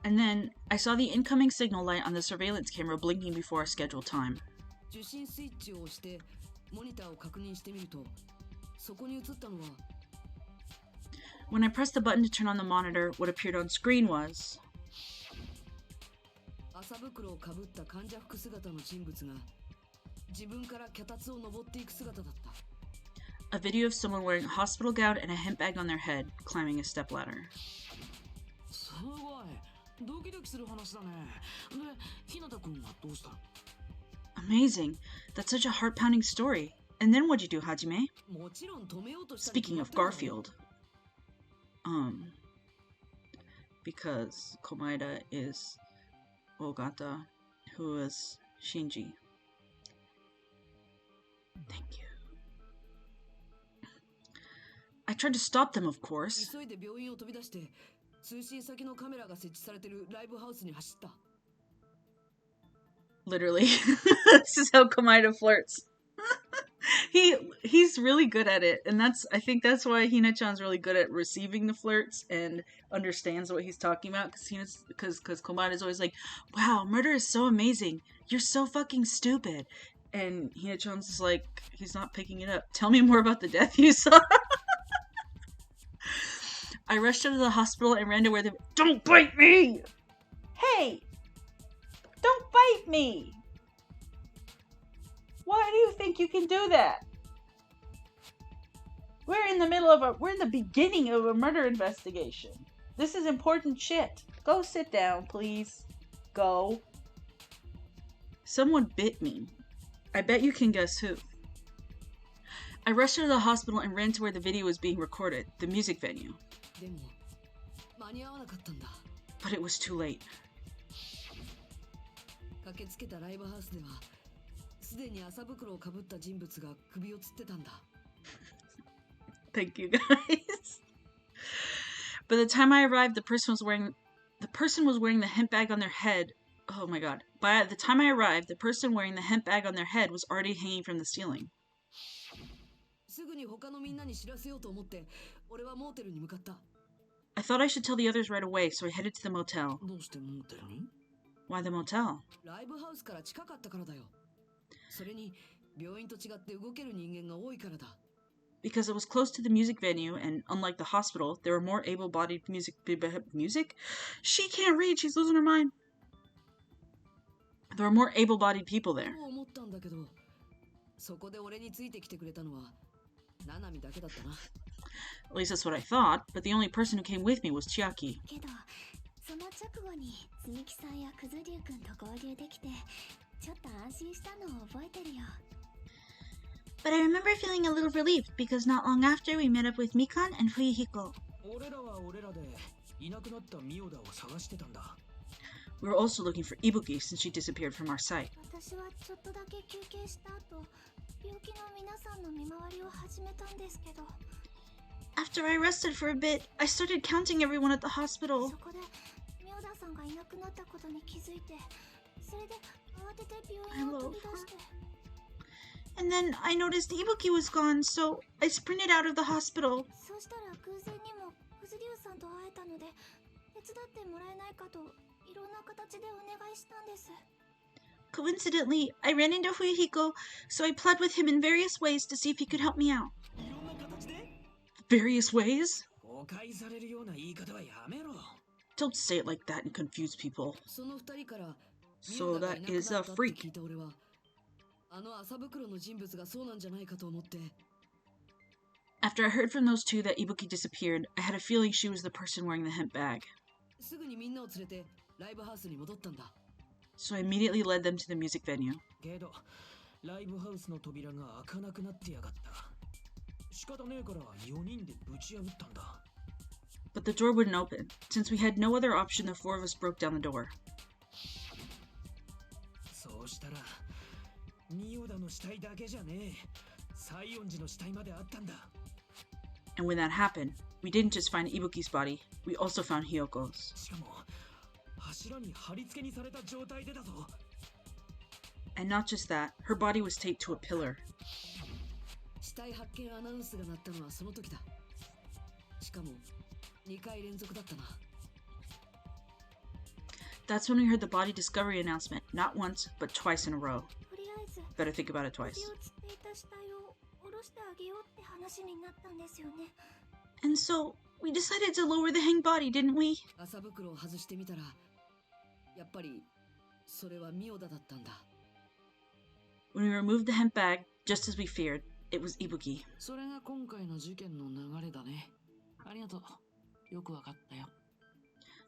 And then, I saw the incoming signal light on the surveillance camera blinking before our scheduled time. When I pressed the button to turn on the monitor, what appeared on screen was a video of someone wearing a hospital gown and a hemp bag on their head, climbing a stepladder. Amazing. That's such a heart-pounding story. And then what'd you do, Hajime? Speaking of Garfield. Because Komaeda is Ogata, who is Shinji. Thank you. I tried to stop them, of course. Literally. This is how Komaeda flirts. He's really good at it, and I think that's why Hina-chan's really good at receiving the flirts and understands what he's talking about, because Komaeda's always like, wow, murder is so amazing. You're so fucking stupid. And Hina-chan's just like, he's not picking it up. Tell me more about the death you saw. I rushed out of the hospital and ran to where Don't bite me! Hey! Don't bite me! Why do you think you can do that? We're in the beginning of a murder investigation. This is important shit. Go sit down, please. Go. Someone bit me. I bet you can guess who. I rushed out of the hospital and ran to where the video was being recorded, the music venue. But it was too late. Thank you, guys. By the time I arrived, the person was wearing the hemp bag on their head. Oh my god. By the time I arrived, the person wearing the hemp bag on their head was already hanging from the ceiling. I thought I should tell the others right away, so I headed to the motel. Why the motel? Because it was close to the music venue, and unlike the hospital, there were more able-bodied music? She can't read, she's losing her mind. There were more able-bodied people there. At least that's what I thought, but the only person who came with me was Chiaki. But I remember feeling a little relieved because not long after we met up with Mikan and Fuyuhiko. We were also looking for Ibuki since she disappeared from our sight. After I rested for a bit, I started counting everyone at the hospital. And then I noticed Ibuki was gone, so I sprinted out of the hospital. Coincidentally, I ran into Fuyuhiko, so I pled with him in various ways to see if he could help me out. Various ways? Don't say it like that and confuse people. So that is a freak. After I heard from those two that Ibuki disappeared, I had a feeling she was the person wearing the hemp bag. So I immediately led them to the music venue. But the door wouldn't open. Since we had no other option, the four of us broke down the door. And when that happened, we didn't just find Ibuki's body, we also found Hyoko's. And not just that, her body was taped to a pillar. That's when we heard the body discovery announcement, not once, but twice in a row. Better think about it twice. And so, we decided to lower the hanged body, didn't we? When we removed the hemp bag, just as we feared, it was Ibuki.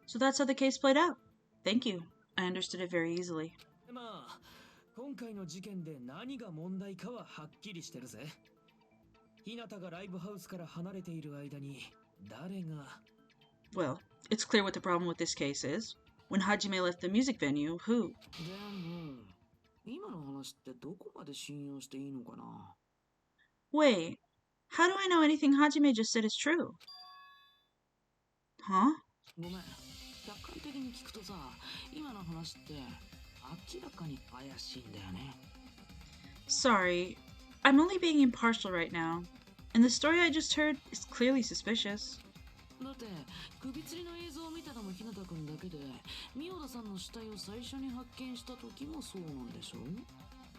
So that's how the case played out. Thank you. I understood it very easily. Well, it's clear what the problem with this case is. When Hajime left the music venue, who? Wait, how do I know anything Hajime just said is true? Huh? Sorry, I'm only being impartial right now, and the story I just heard is clearly suspicious.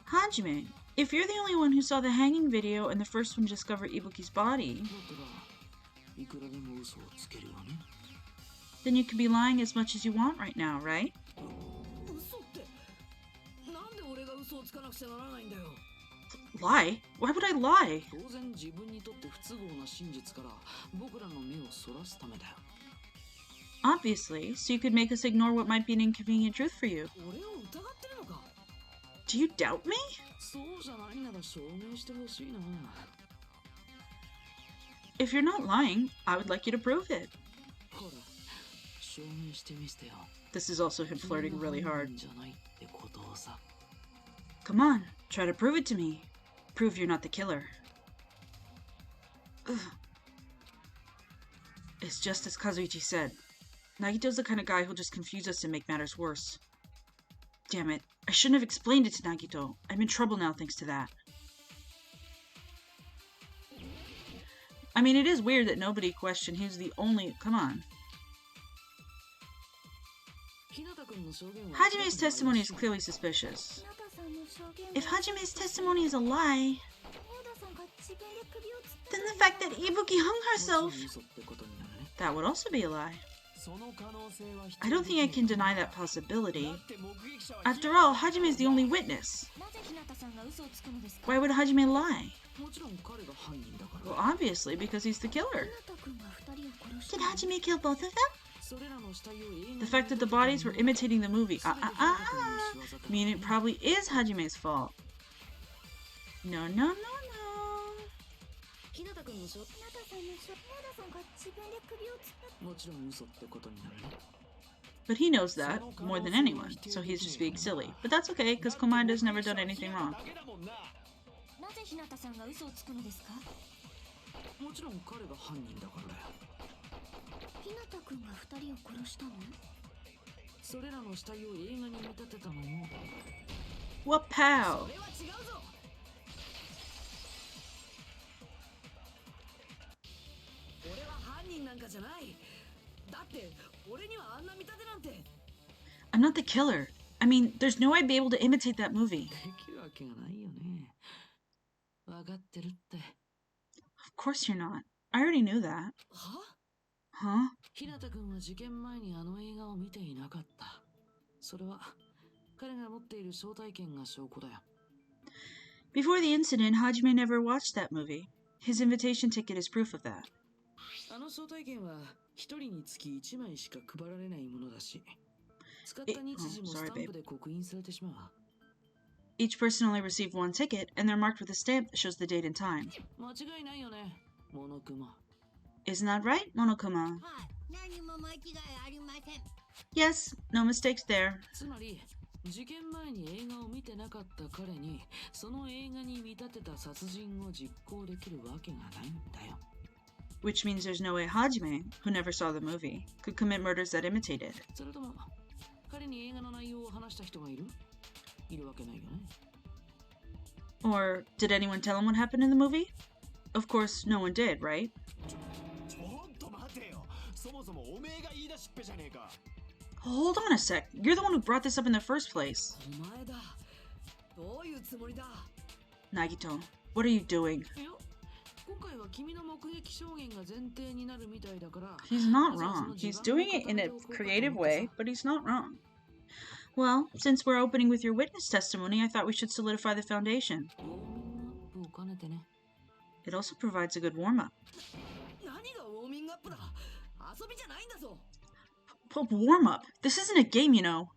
Hajime, if you're the only one who saw the hanging video and the first one to discover Ibuki's body, then you could be lying as much as you want right now, right? Lie? Why would I lie? Obviously, so you could make us ignore what might be an inconvenient truth for you. Do you doubt me? If you're not lying, I would like you to prove it. This is also him flirting really hard. Come on, try to prove it to me. Prove you're not the killer. Ugh. It's just as Kazuichi said. Nagito's the kind of guy who'll just confuse us and make matters worse. Damn it, I shouldn't have explained it to Nagito. I'm in trouble now thanks to that. I mean, it is weird that nobody questioned who's the only... Come on. Hajime's testimony is clearly suspicious. If Hajime's testimony is a lie, then the fact that Ibuki hung herself, that would also be a lie. I don't think I can deny that possibility. After all, Hajime is the only witness. Why would Hajime lie? Well, obviously, because he's the killer. Did Hajime kill both of them? The fact that the bodies were imitating the movie, mean it probably is Hajime's fault. No, no, no, no. But he knows that, more than anyone, so he's just being silly. But that's okay, because Komanda's never done anything wrong. What pow? I'm not the killer. I mean, there's no way I'd be able to imitate that movie. Of course you're not. I already knew that. Huh? Before the incident, Hajime never watched that movie. His invitation ticket is proof of that. Sorry, babe. Each person only received one ticket, and they're marked with a stamp that shows the date and time. Isn't that right, Monokuma? Yes, no mistakes there. 事件前に映画を見てなかった彼にその映画に見立てた殺人を実行できるわけがないんだよ。 Which means there's no way Hajime, who never saw the movie, could commit murders that imitated. それとも彼に映画の内容を話した人がいるわけないよね。 Or did anyone tell him what happened in the movie? Of course, no one did, right? ちょっと待てよ。そもそもおめえが言い出しっぺじゃねえか。 Hold on a sec. You're the one who brought this up in the first place. お前だ。どういうつもりだ。 Nagito, what are you doing? いや、今回は君の目撃証言が前提になるみたいだから。 He's not wrong. He's doing it in a creative way, but he's not wrong. Well, since we're opening with your witness testimony, I thought we should solidify the foundation. ウォーミングアップを兼ねてね。 It also provides a good warm-up. 何がウォーミングアップだ。遊びじゃないんだぞ。Warm-up? This isn't a game, you know.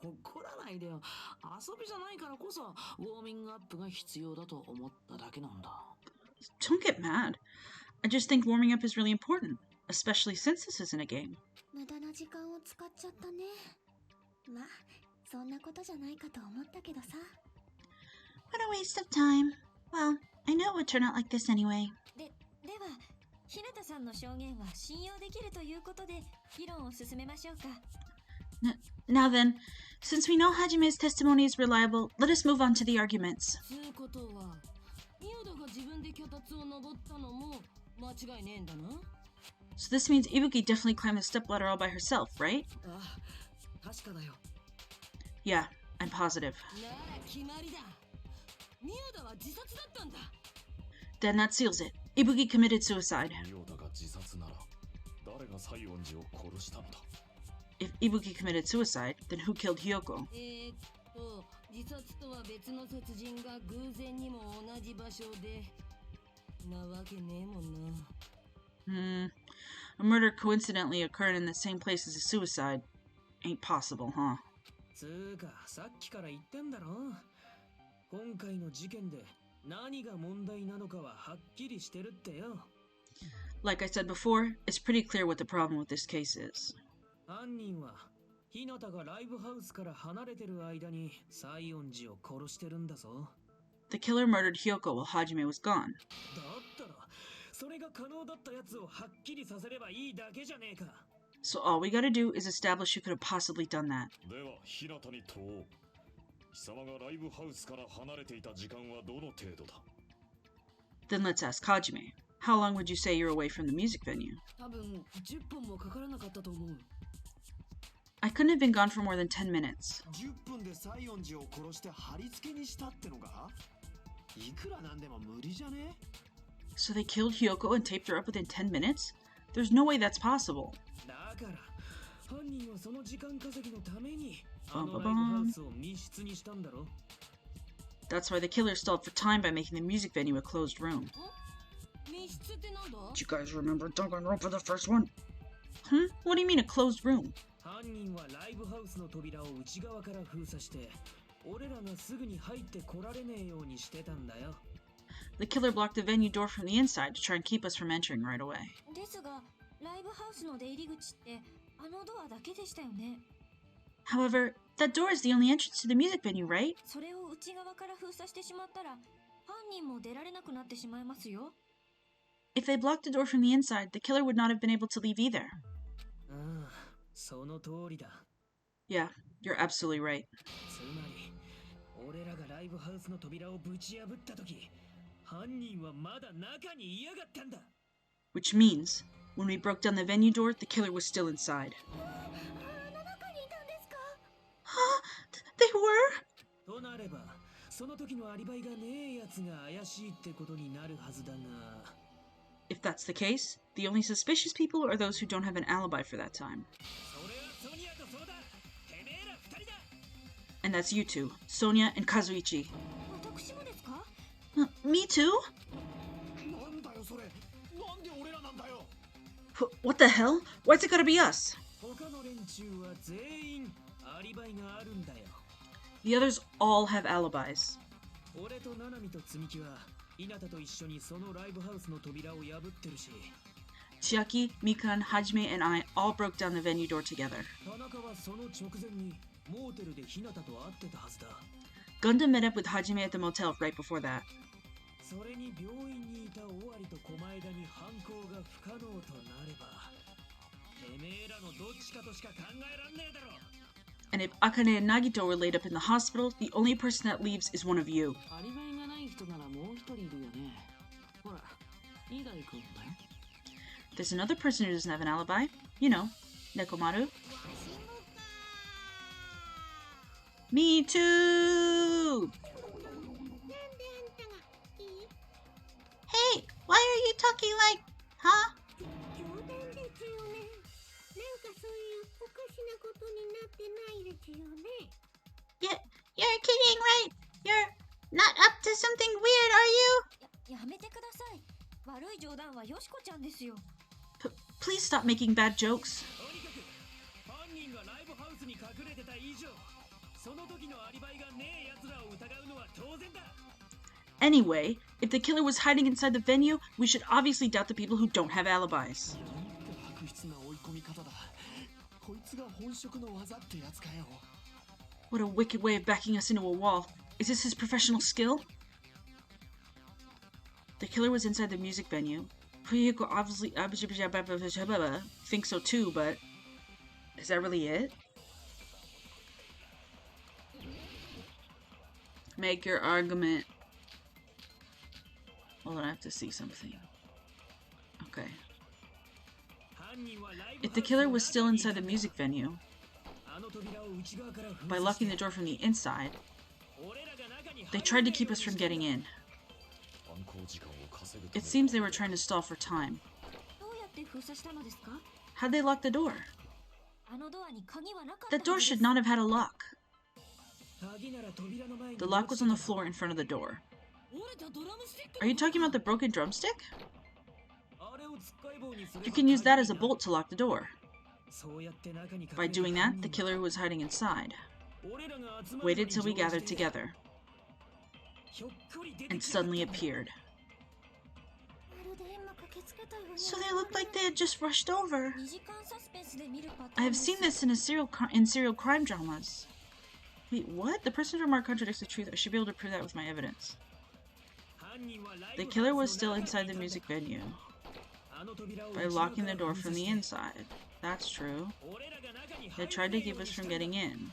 怒らないでよ。遊びじゃないからこそウォーミングアップが必要だと思っただけなんだ。 Don't get mad. I just think warming up is really important, especially since this isn't a game. 無駄な時間を使っちゃったね。まあ、そんなことじゃないかと思ったけどさ。What a waste of time. Well, I know it would turn out like this anyway. では、日向さんの証言は信用できるということで、議論を進めましょうか。Now then, since we know Hajime's testimony is reliable, let us move on to the arguments. つうことは、ミオダが自分で脚立を登ったのも間違いねえんだな。 So this means Ibuki definitely climbed the stepladder all by herself, right? ああ、確かだよ。 Yeah, I'm positive. なら決まりだ。ミオダは自殺だったんだ。 Then that seals it. Ibuki committed suicide. ミオダが自殺なら誰が西園寺を殺したのだ。 If Ibuki committed suicide, then who killed Hyoko? 自殺とは別の殺人が偶然にも同じ場所でなわけねえもんな。A murder coincidentally occurred in the same place as a suicide. Ain't possible, huh? つうか、さっきから言ってんだろ。今回の事件で何が問題なのかははっきりしてるってよ。 Like I said before, it's pretty clear what the problem with this case is. 犯人は日向がライブハウスから離れてる間に西園寺を殺してるんだぞ。 The killer murdered Hyoko while Hajime was gone. だったらそれが可能だったやつをはっきりさせればいいだけじゃねえか。 So all we gotta do is establish who could have possibly done that. では日向に問おう。貴様がライブハウスから離れていた時間はどの程度だ。 Then let's ask Hajime. How long would you say you're away from the music venue? 多分10分もかからなかったと思う。 I couldn't have been gone for more than 10 minutes. 10分で西園寺を殺して貼り付けにしたってのか。いくらなんでも無理じゃね。 So they killed Hyoko and taped her up within 10 minutes? There's no way that's possible. だから犯人はその時間稼ぎのためにあのライブハウスを密室にしたんだろ。 That's why the killer stalled for time by making the music venue a closed room. 密室ってなんだ？ Do you guys remember Dangan Ronpa the first one? What do you mean a closed room? 犯人はライブハウスの扉を内側から封鎖して俺らがすぐに入ってこられねえようにしてたんだよ。 The killer blocked the venue door from the inside to try and keep us from entering right away. ですが、ライブハウスの出入り口ってあのドアだけでしたよね。 However, that door is the only entrance to the music venue, right? それを内側から封鎖してしまったら、犯人も出られなくなってしまいますよ。 If they blocked the door from the inside, the killer would not have been able to leave either. ああ、その通りだ。 Yeah, you're absolutely right. つまり俺らがライブハウスの扉をぶち破った時、犯人はまだ中にいやがったんだ。 Which means, when we broke down the venue door, the killer was still inside. Huh? They were? となれば、その時のアリバイがねえやつが怪しいってことになるはずだが。 If that's the case, the only suspicious people are those who don't have an alibi for that time. それはソニアとそうだ。てめえら二人だ。 And that's you two, Sonia and Kazuichi. 私もですか？ Me too? なんだよそれ。なんで俺らなんだよ。 What the hell? Why's it gotta be us? 他の連中は全員アリバイがあるんだよ。 The others all have alibis. 俺とナナミと積木は稲田と一緒にそのライブハウスの扉を破ってるし、 Chiaki, Mikan, Hajime, and I all broke down the venue door together. 田中はその直前にモーテルでひなたと会ってたはずだ。 Gundam met up with Hajime at the motel right before that. それに病院にいた尾張と狛枝に犯行が不可能となれば、てめえらのどっちかとしか考えらんねえだろ。 And if Akane and Nagito were laid up in the hospital, the only person that leaves is one of you. アリバイがない人ならもう一人いるよね。ほら、二代君だよ。 There's another person who doesn't have an alibi. You know, Nekomaru. Me too! Hey, why are you talking like, huh? You're kidding, right? You're not up to something weird, are you? やめてください。悪い冗談はよしこちゃんですよ。Please stop making bad jokes. とにかく犯人がライブハウスに隠れてた以上、その時のアリバイがねえ奴らを疑うのは当然だ。 Anyway, if the killer was hiding inside the venue, we should obviously doubt the people who don't have alibis. 悪質な追い込み方だ。こいつが本職の技ってやつかよ。 What a wicked way of backing us into a wall. Is this his professional skill? The killer was inside the music venue. Fuyuko obviously thinks so too, but is that really it? Make your argument. Hold on, I have to see something. Okay. If the killer was still inside the music venue, by locking the door from the inside, they tried to keep us from getting in. It seems they were trying to stall for time. どうやって封鎖したのですか？ How'd they lock the door? あのドアに鍵はなかった That は door ずで should す。 not have had a lock. 鍵なら扉の前に The lock was on the floor in front of the door. 折れたドラムスティック Are you talking about the broken drumstick? あれをつっかい棒にすれば You can use that as a bolt to lock the door. そうやって中に隠れて By doing that, the killer who was hiding inside 俺らが集まるのに waited till we 乗 gathered じて together ひょっこり出て and きやがったん suddenly だ。 appeared. まるで今駆けつけたように So they looked like they had just rushed over. 2時間サスペンスで見るパ I ターン have です seen this in serial crime dramas. Wait, what? The person's remark contradicts the truth. I should be able to prove that with my evidence. 犯人はライ The ブ killer ハウ was ス still の中に inside い the たんだ。 music venue あの扉を by 内側 locking か the ら door 封 from 鎖 the して inside. That's true. 俺らが中に They 入 tried れ to ねえよ keep う us にし from たんだ。 getting in.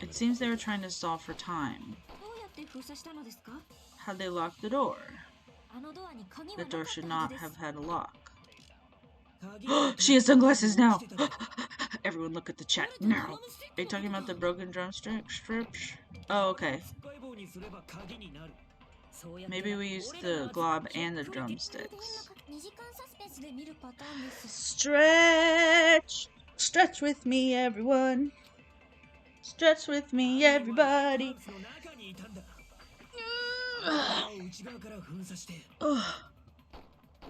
It seems they were trying to stall for time. どうやって封鎖したのですか？ How'd they lock the door? あのドアに鍵は The なか door っ should たは not ずです have had a lock. 鍵なら She has sunglasses now! 扉の前に落ちてただろ。 Everyone look at the chat now. Are you talking about the broken drumstick strips? Oh, okay. つっかい棒にすれば鍵になる。そうやって Maybe we used the glob and the drumsticks. 2時間サスペンスで見るパターンです。 Stretch! Stretch with me, everyone! Stretch with me, 犯 everybody! 人はライブハウスの中にいたんだ。あの扉を内側から封鎖して Ugh.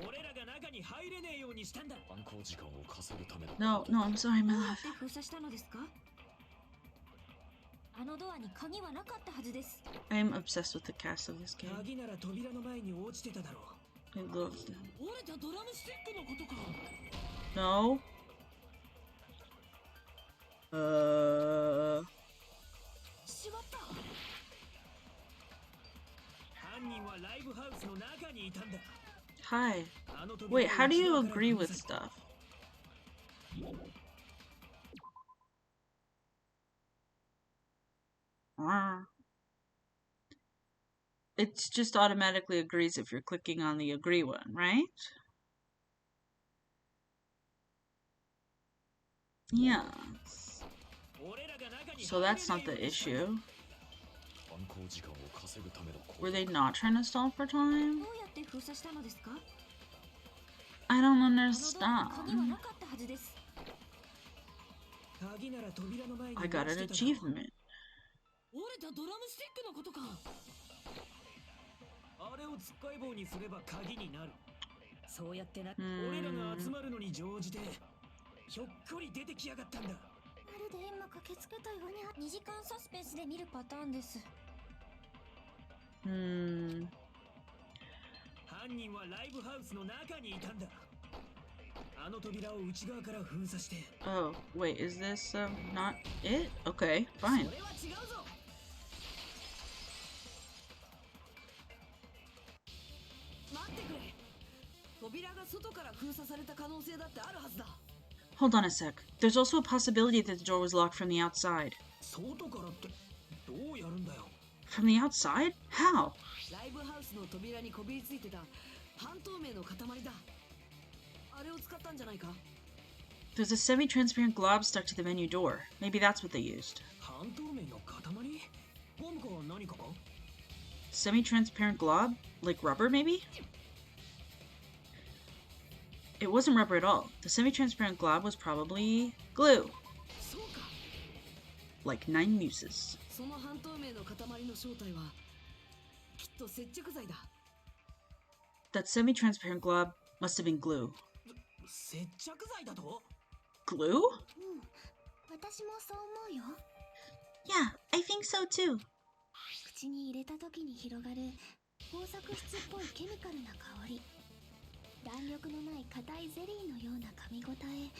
俺らが中に入れねえようにしたんだ。 No, no, I'm sorry, ど my うや love. って封鎖したのですか？あのドアに鍵はなかったはずです。 I am obsessed with the cast of this game. 鍵なら扉の前に落ちてただろう。 I love them. 折れたドラムスティックのことか。 No? しまった。犯人はライブハウスの中にいたんだ。 Hi. あの扉を Wait, how do you 内側から agree 封 with 鎖 stuff? It just automatically agrees if you're clicking on the agree one, right? Yes. 俺らが中に So that's not the 入れねえようにしたんだ。 issue. Were they not trying to stall for time? どうやって封鎖したのですか？ I don't あのドアに鍵は understand. なかったはずです。鍵なら扉の前に I 落ち got て an ただろう。 achievement. 折れたドラムスティックのことか。あれをつっかい棒にすれば鍵になる。そうやってな 俺らが集 Hmm. まるのに乗じてひょっこり出てきやがったんだ。まるで今駆けつけたように2時間サスペンスで見るパターンです。 Hmm. 犯人はライブハウスの中にいたんだ。Oh, wait, is this, not it? Okay, fine. Hold on a sec. There's also a possibility that the door was locked from the outside. From the outside? How? There's a semi-transparent glob stuck to the venue door. Maybe that's what they used. Semi-transparent glob? Like rubber, maybe? It wasn't rubber at all. The semi-transparent glob was probably glue. Like 9 muses. That semi-transparent glob must have been glue. Glue? Yeah, I think so too. 口に入れた時に広がる工作質っぽいケミカルな香り。弾力のない硬いゼリーのような噛み応え。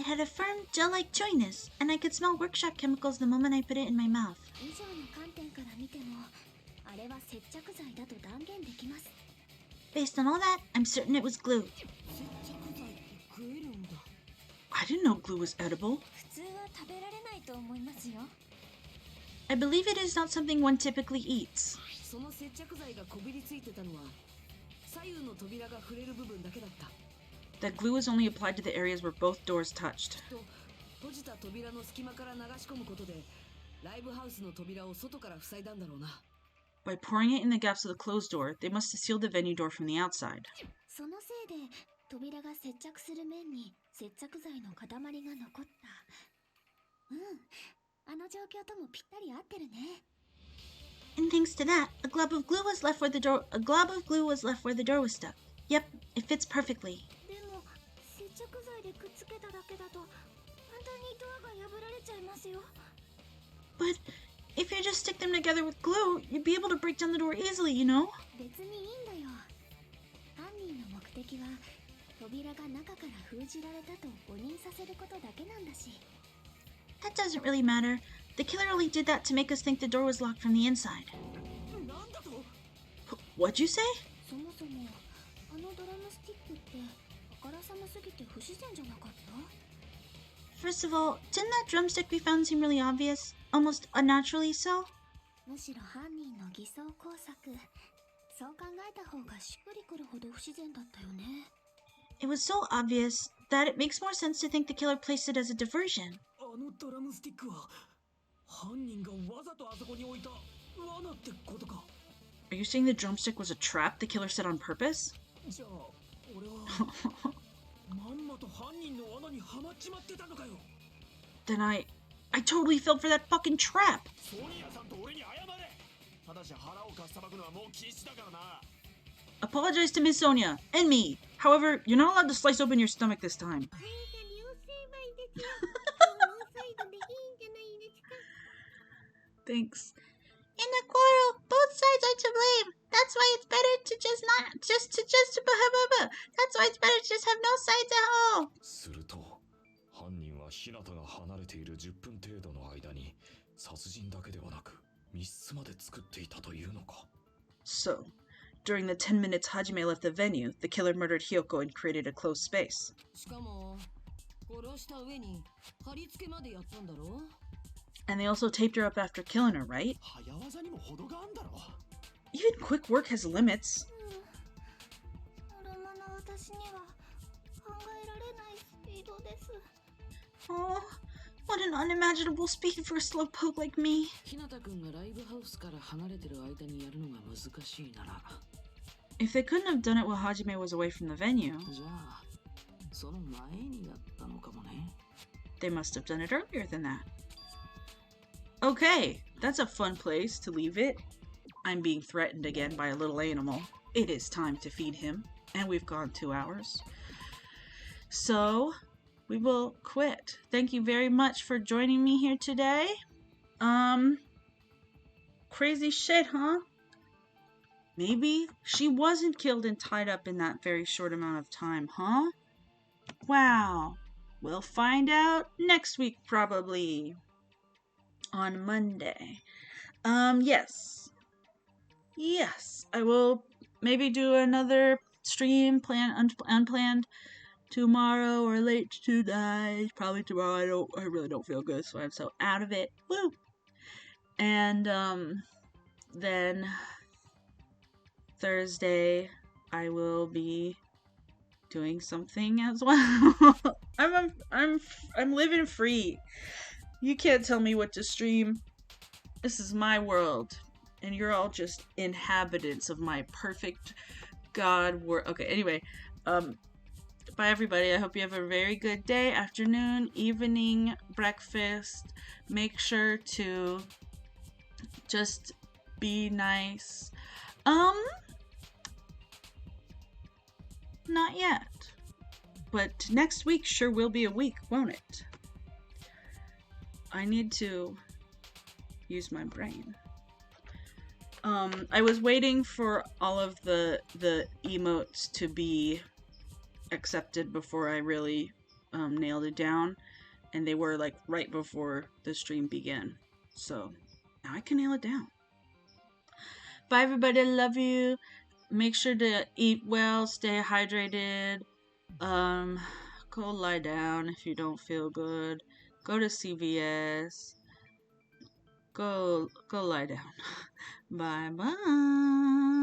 It had a firm, gel-like chewiness, and I could smell workshop chemicals the moment I put it in my mouth. 以上の観点から見ても、あれは接着剤だと断言できます。 Based on all that, I'm certain it was glue. I didn't know glue was edible. 普通は食べられないと思いますよ。 I believe it is not something one typically eats. その接着剤がこびりついてたのは左右の扉が触れる部分だけだった。 That glue was only applied to the areas where both doors touched. と閉じた扉の隙間から流し込むことでライブハウスの扉を外から塞いだんだろうな。 By pouring it in the gaps of the closed door, they must have sealed the venue door from the outside. そのせいで扉が接着する面に接着剤の塊が残った。あの状況ともぴったり合ってるね。 And thanks to that, a glob of glue was left where the door was stuck. Yep, it fits perfectly. でも接着剤でくっつけただけだと簡単にドアが破られちゃいますよ。 But if you just stick them together with glue, you'd be able to break down the door easily, you know? 別にいいんだよ。犯人の目的は扉が中から封じられたと誤認させることだけなんだし。 That doesn't really matter. The killer only did that to make us think the door was locked from the inside. What'd you say? そもそもあのドラムスティックってあからさますぎて不自然じゃなかった？ First of all, didn't that drumstick we found seem really obvious? Almost unnaturally so? むしろ犯人の偽装工作。そう考えた方がしっくりくるほど不自然だったよね。 It was so obvious that it makes more sense to think the killer placed it as a diversion. あのドラムスティックは犯人がわざとあそこに置いた罠ってことか。 Are you saying the drumstick was a trap the killer set on purpose? じゃあ俺はまんまと犯人の罠にはまっちまってたのかよ。 Then I totally fell for that fucking trap! ソニアさんと俺に謝れ。ただし腹をかっさばくのはもう禁止だからな。 Apologize to Miss Sonia and me. However, you're not allowed to slice open your stomach this time. Thanks. In a quarrel, both sides are to blame. That's why it's better to That's why it's better to just have no sides at all. すると犯人は日向が離れている10分程度の間に殺人だけではなく密室まで作っていたというのか。 So, during the 10 minutes Hajime left the venue, the killer murdered Hyoko and created a closed space. しかも殺した上に貼り付けまでやったんだろ。 And they also taped her up after killing her, right? 早技にも程があんだろ。 Even quick work has limits. ノルマの私には考えられないスピードです。 Oh, what an unimaginable speed for a slowpoke like me. 日向くんがライブハウスから離れてる間にやるのが難しいなら。 If they couldn't have done it while Hajime was away from the venue, じゃあその前にやったのかもね。 they must have done it earlier than that. Okay, that's a fun place to leave it. I'm being threatened again by a little animal. It is time to feed him, and we've gone 2 hours. So, we will quit. Thank you very much for joining me here today. Crazy shit, huh? Maybe she wasn't killed and tied up in that very short amount of time, huh? Wow. We'll find out next week, probably. On Monday. Yes. Yes. I will maybe do another stream, unplanned tomorrow or late tonight. Probably tomorrow. I really don't feel good, so I'm so out of it. Woo! And, then Thursday, I will be doing something as well. I'm living free. You can't tell me what to stream. This is my world, and you're all just inhabitants of my perfect God world. Okay, anyway, bye everybody. I hope you have a very good day, afternoon, evening, breakfast. Make sure to just be nice. Not yet. But next week sure will be a week, won't it? I need to use my brain. I was waiting for all of the emotes to be accepted before I really nailed it down, and they were like right before the stream began. So now I can nail it down. Bye everybody, I love you. Make sure to eat well, stay hydrated. Go lie down if you don't feel good. Go to CVS. Go lie down. Bye bye.